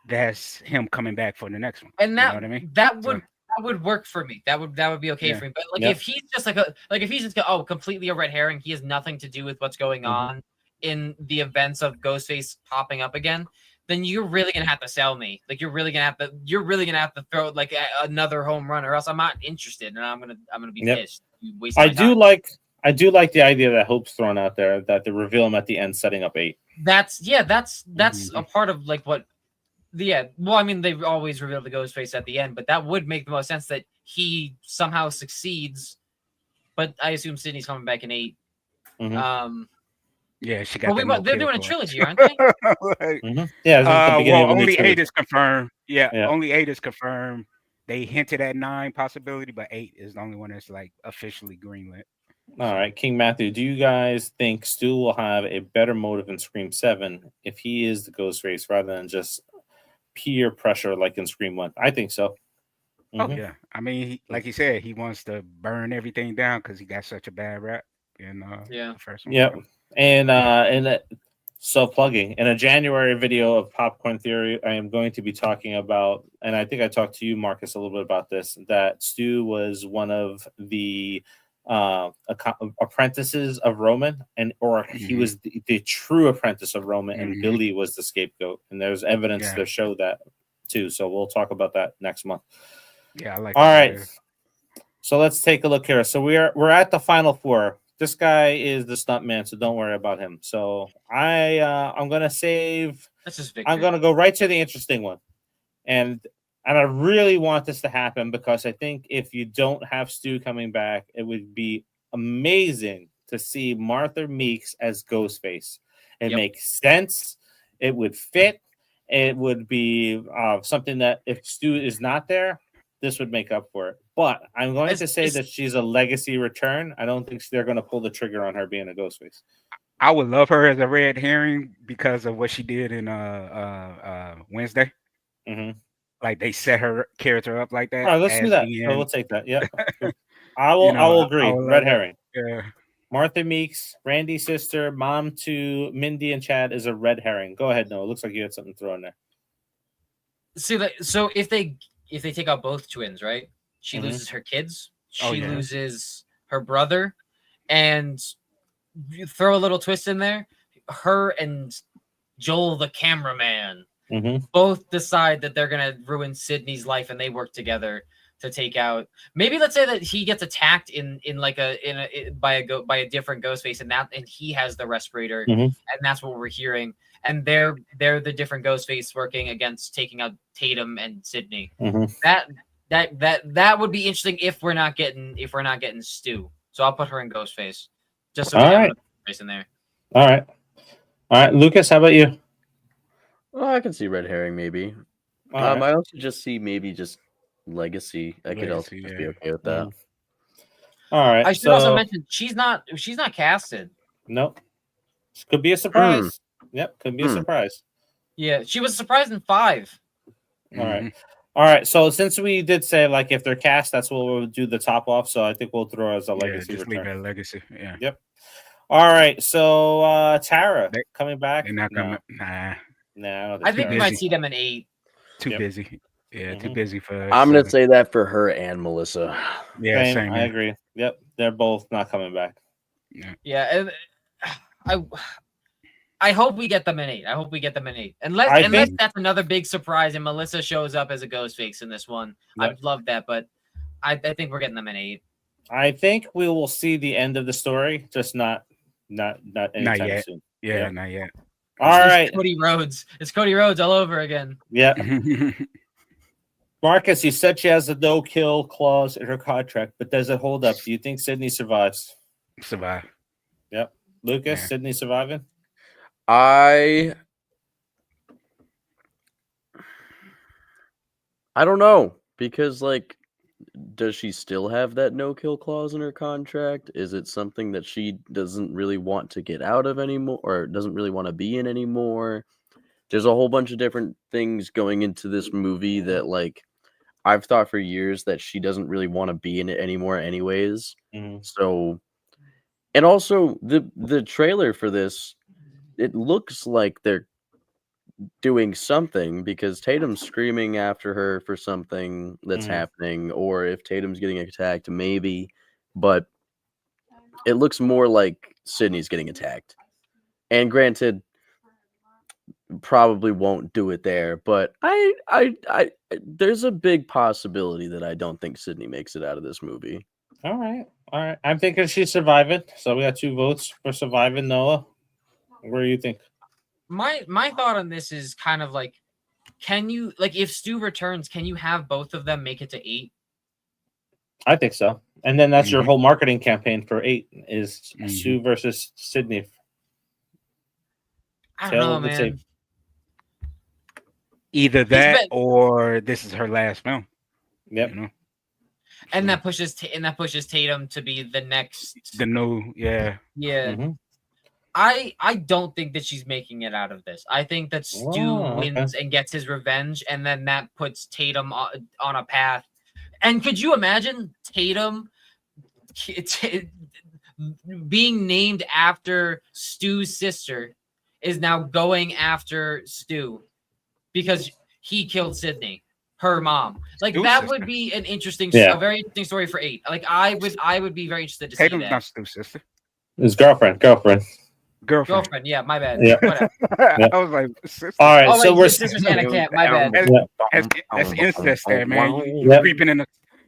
that's him coming back for the next one. And that, you know what I mean? That would work for me. That would be okay for me. But if he's just if he's just completely a red herring, he has nothing to do with what's going on in the events of Ghostface popping up again, then you're really gonna have to sell me. Like you're really gonna have to throw like another home run, or else I'm not interested, and I'm gonna be pissed. I do like the idea that Hope's thrown out there, that they reveal him at the end, setting up 8. That's a part of like what. Well, I mean, they always reveal the Ghostface at the end, but that would make the most sense that he somehow succeeds. But I assume Sydney's coming back in 8. Yeah, she got. Well, they're doing a trilogy, aren't they? Well, only 8 is confirmed. Yeah, only 8 is confirmed. They hinted at 9 possibility, but 8 is the only one that's like officially greenlit. All right, King Matthew, do you guys think Stu will have a better motive in Scream 7 if he is the Ghostface rather than just peer pressure like in Scream 1? I think so. Oh yeah, I mean, like he said, he wants to burn everything down because he got such a bad rap in the first one. Yep. And so plugging in a January video of Popcorn Theory, I am going to be talking about, and I think I talked to you, Marcus, a little bit about this, that Stu was one of the apprentices of Roman, or he was the true apprentice of Roman, and Billy was the scapegoat. And there's evidence to show that too. So we'll talk about that next month. Yeah, I like. All right. So let's take a look here. So we're at the final 4. This guy is the stuntman, so don't worry about him. So I'm gonna save. I'm gonna go right to the interesting one, and I really want this to happen because I think if you don't have Stu coming back, it would be amazing to see Martha Meeks as Ghostface. It makes sense. It would fit. It would be something that if Stu is not there, this would make up for it. But I'm going to say that she's a legacy return. I don't think they're going to pull the trigger on her being a Ghostface. I would love her as a red herring because of what she did in Wednesday. Mm-hmm. Like they set her character up like that. All right, let's do that. So we'll take that. Yeah. I will agree. Red herring. Yeah. Martha Meeks, Randy's sister, mom to Mindy and Chad is a red herring. Go ahead, Noah. Looks like you had something thrown there. See, so if they take out both twins, right? She loses her kids. She loses her brother, and you throw a little twist in there. Her and Joel, the cameraman, both decide that they're gonna ruin Sydney's life, and they work together to take out. Maybe let's say that he gets attacked by a different Ghostface, and he has the respirator, and that's what we're hearing. And they're the different Ghostface working against taking out Tatum and Sydney. That would be interesting if we're not getting Stu. So I'll put her in Ghostface, just so we have Ghostface in there. All right, Lucas, how about you? Well, I can see red herring maybe. I also just see maybe just legacy. I could also just be okay with that. All right. I should also mention she's not casted. Nope. Could be a surprise. Yep, could be a surprise. Yeah, she was surprised in 5. All right. So since we did say like if they're cast, that's what we'll do the top off. So I think we'll throw as a legacy. Just return. leave it a legacy. Yeah. Yep. All right. So Tara coming back. They're not coming. No. I think we might see them in 8. Too busy. Yeah, too busy for. I'm gonna say that for her and Melissa. Yeah, same. I agree. Yep, they're both not coming back. Yeah, I hope we get them in 8. I hope we get them in 8. Unless that's another big surprise and Melissa shows up as a Ghostface in this one. Yep. I'd love that, but I think we're getting them in 8. I think we will see the end of the story, just not anytime yet. soon. Yeah, not yet. All right. Cody Rhodes. It's Cody Rhodes all over again. Yeah. Marcus, you said she has a no-kill clause in her contract, but does it hold up? Do you think Sydney survives? Survive. Yep. Lucas, Sydney surviving? I don't know, because like, does she still have that no-kill clause in her contract? Is it something that she doesn't really want to get out of anymore, or doesn't really want to be in anymore? There's a whole bunch of different things going into this movie that, like, I've thought for years that she doesn't really want to be in it anymore anyways. So, and also the trailer for this, it looks like they're doing something, because Tatum's screaming after her for something that's happening, or if Tatum's getting attacked, maybe, but it looks more like Sydney's getting attacked. And granted, probably won't do it there, but I there's a big possibility that I don't think Sydney makes it out of this movie. All right. I'm thinking she's surviving. So we got 2 votes for surviving. Noah, what do you think? My thought on this is kind of like, can you, like, if Stu returns, can you have both of them make it to 8? I think so. And then that's your whole marketing campaign for 8 is Stu versus Sydney. I don't know, man. Either that or this is her last film. Yep. You know? And that pushes Tatum to be the next. Yeah. I don't think that she's making it out of this. I think that Stu wins and gets his revenge, and then that puts Tatum on a path. And could you imagine Tatum being named after Stu's sister is now going after Stu because he killed Sydney, her mom? Like, that would be an interesting, a very interesting story for 8. Like, I would be very interested to see that. Tatum's not Stu's sister. His girlfriend. Girlfriend, yeah, my bad. Yeah. I was like, sister. All right, so we're my bad. That's incest there, man.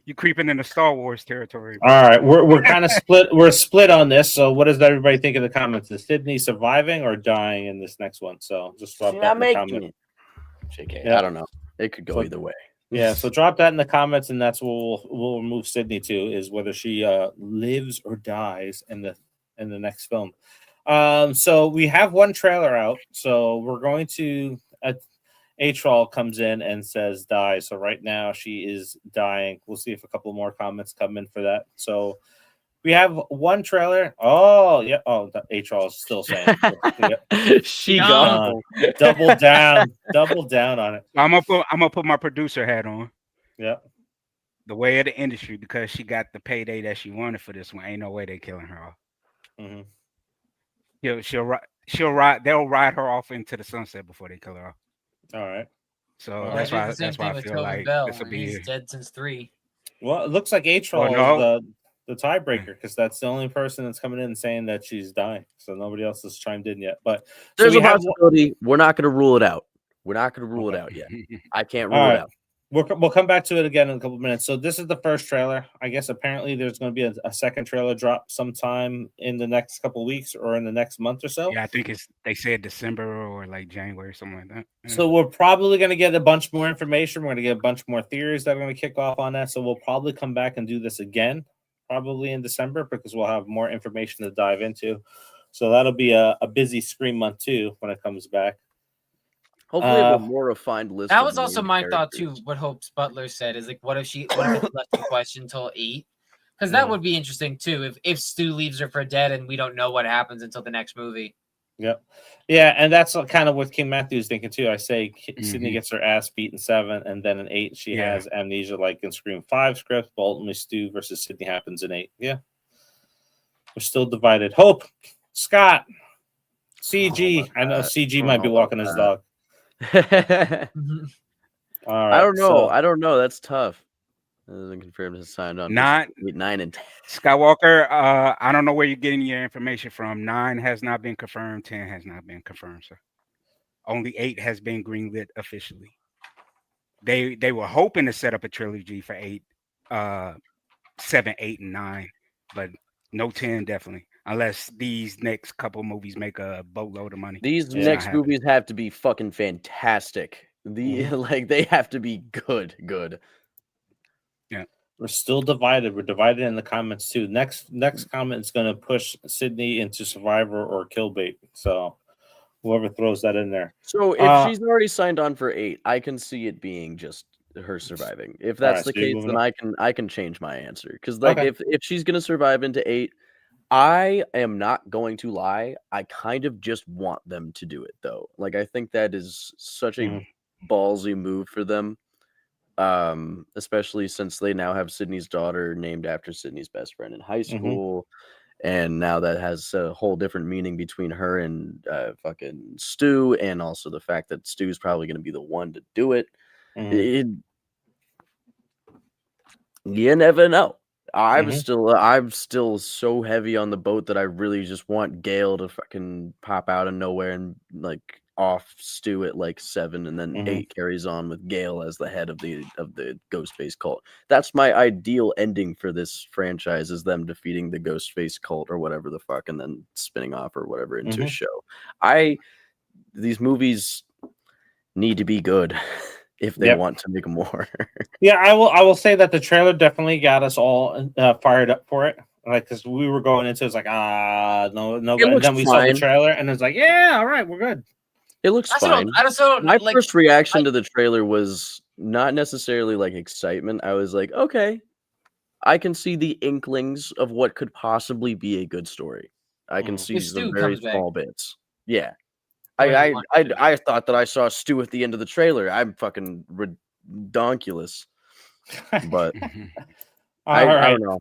You creeping in the Star Wars territory. All right, we're kind of split. We're split on this. So, what does everybody think in the comments? Is Sydney surviving or dying in this next one? So, just drop that in the comments. JK, I don't know. It could go either way. Yeah, so drop that in the comments, and that's what we'll move Sydney to, is whether she lives or dies in the next film. So we have one trailer out. So we're going to A-Troll comes in and says die. So right now she is dying. We'll see if a couple more comments come in for that. So we have one trailer. Oh, yeah. Oh, A-Troll is still saying she gone. Double down on it. I'm gonna put my producer hat on. Yeah. the way of the industry, because she got the payday that she wanted for this one. Ain't no way they killing her off. Mm-hmm. She'll ride. They'll ride her off into the sunset before they kill her off. All right. So Well, that's they did why the same I thing with feel Tobin like Bell, this will and be. he's dead since 3. Well, it looks like H-Roll is the tiebreaker, because that's the only person that's coming in saying that she's dying. So nobody else has chimed in yet. But there's a possibility. We're not going to rule it out. We're not going to rule it out yet. I can't rule it out. We'll come back to it again in a couple of minutes. So this is the first trailer. I guess apparently there's going to be a second trailer drop sometime in the next couple of weeks or in the next month or so. Yeah, I think they said December or like January, something like that. Yeah. So we're probably going to get a bunch more information. We're going to get a bunch more theories that are going to kick off on that. So we'll probably come back and do this again, probably in December, because we'll have more information to dive into. So that'll be a busy Scream month too when it comes back. Hopefully, have a more refined list. That was also my thought too. What Hope's Butler said is like, what if it's left in question until 8? Because that would be interesting too. If Stu leaves her for dead and we don't know what happens until the next movie. Yep. Yeah, and that's kind of what King Matthew's thinking too. I say Sydney gets her ass beat in 7, and then in 8 she has amnesia like in Scream 5 script. But ultimately, Stu versus Sydney happens in 8. Yeah, we're still divided. Hope, Scott, CG. I know CG might be walking his dog. All right, I don't know. I don't know. That's tough. It doesn't confirm his signed on. 9 and 10. Skywalker. I don't know where you're getting your information from. 9 has not been confirmed. 10 has not been confirmed, sir. Only 8 has been greenlit officially. They were hoping to set up a trilogy for 8, 7, 8, and 9, but no 10 definitely. Unless these next couple movies make a boatload of money. These next movies have to be fucking fantastic. Like they have to be good. Yeah. We're still divided. We're divided in the comments too. Next comment is going to push Sydney into Survivor or kill bait. So whoever throws that in there. So if she's already signed on for 8, I can see it being just her surviving. If that's the case, then I can change my answer. Because like if she's going to survive into 8, I am not going to lie. I kind of just want them to do it though. Like I think that is such a ballsy move for them. Especially since they now have Sydney's daughter named after Sydney's best friend in high school. And now that has a whole different meaning between her and fucking Stu, and also the fact that Stu's probably going to be the one to do it. You never know. I'm still so heavy on the boat that I really just want Gale to fucking pop out of nowhere and like off Stu at like 7, and then 8 carries on with Gale as the head of the Ghostface cult. That's my ideal ending for this franchise, is them defeating the Ghostface cult or whatever the fuck, and then spinning off or whatever into a show. These movies need to be good if they want to make more. Yeah, I will say that the trailer definitely got us all fired up for it. Like, because we were going into it's like no, and then we saw the trailer and it's like, yeah, all right, we're good. It looks fine. My first reaction to the trailer was not necessarily like excitement. I was like, okay, I can see the inklings of what could possibly be a good story. I can see some very small bits. Yeah. I thought that I saw Stu at the end of the trailer. I'm fucking redonkulous. But I don't know.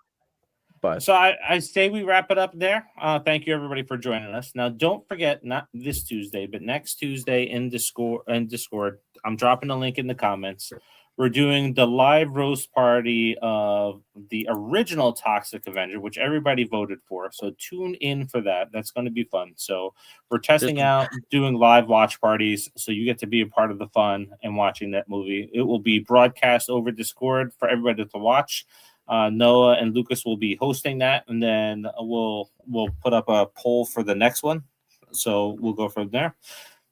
But so I say we wrap it up there. Thank you everybody for joining us. Now don't forget, not this Tuesday, but next Tuesday in Discord. I'm dropping a link in the comments. We're doing the live roast party of the original Toxic Avenger, which everybody voted for. So tune in for that. That's going to be fun. So we're testing out doing live watch parties. So you get to be a part of the fun and watching that movie. It will be broadcast over Discord for everybody to watch. Noah and Lukas will be hosting that, and then we'll put up a poll for the next one. So we'll go from there.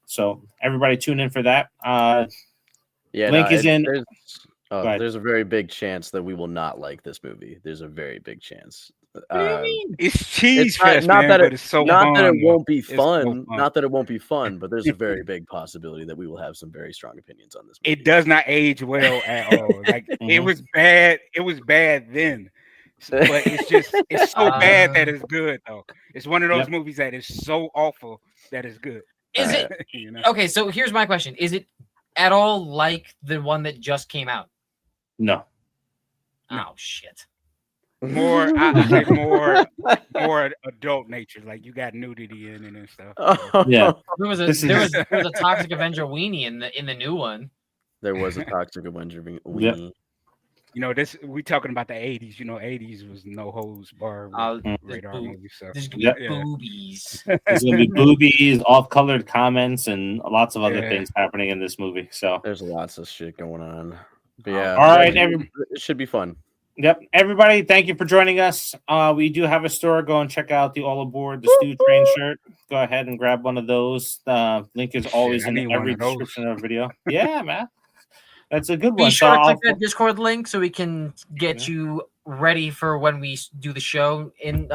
So everybody tune in for that. Link is in. There's a very big chance that we will not like this movie. There's a very big chance. What do you mean? It's cheese fest, not man, that but it's so not fun. that it won't be fun. So Not that it won't be fun, but there's a very big possibility that we will have some very strong opinions on this movie. It does not age well at all. Like it was bad. It was bad then. But it's so bad that it's good though. It's one of those movies that is so awful that it's good. Is it okay? So here's my question: is it at all like the one that just came out? No. Oh shit. More, I say more adult nature. Like you got nudity in it and stuff. Yeah. There was a Toxic Avenger weenie in the new one. There was a Toxic Avenger weenie. Yep. You know, we talking about the 80s. You know, 80s was no holds bar radar movie. So there's gonna be boobies. There's gonna be boobies, off-colored comments, and lots of other things happening in this movie. So there's lots of shit going on. But yeah, all right, it should be fun. Yep, everybody, thank you for joining us. We do have a store. Go and check out the All Aboard the Stew Train shirt. Go ahead and grab one of those. Link is always in every description of the video. Yeah, man. That's a good one. Be sure to click that Discord link so we can get you ready for when we do the show in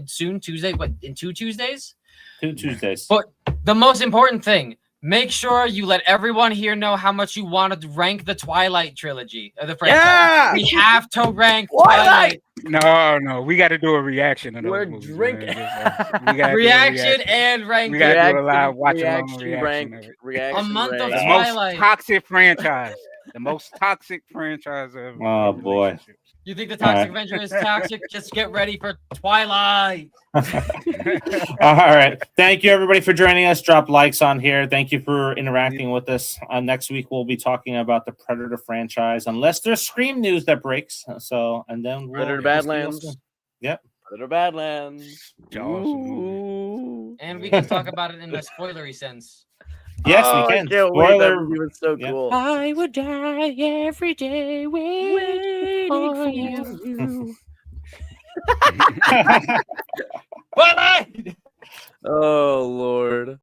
soon Tuesday. What, in 2 Tuesdays? 2 Tuesdays. But the most important thing, make sure you let everyone here know how much you want to rank the Twilight trilogy of the franchise. Yeah! We have to rank Twilight. No, we got to do a reaction. We're drinking. Reaction and rank. We got to do a live watch along reaction. A month of the Twilight. most toxic franchise. The most toxic franchise ever. Oh boy. You think the Toxic Avenger is toxic? Just get ready for Twilight. All right. Thank you, everybody, for joining us. Drop likes on here. Thank you for interacting with us. Next week, we'll be talking about the Predator franchise, unless there's Scream news that breaks. And then Predator Badlands. Yep. Predator Badlands. And we can talk about it in a spoilery sense. Yes, we can. Spoiler. That was so cool. I would die every day waiting for you. Oh.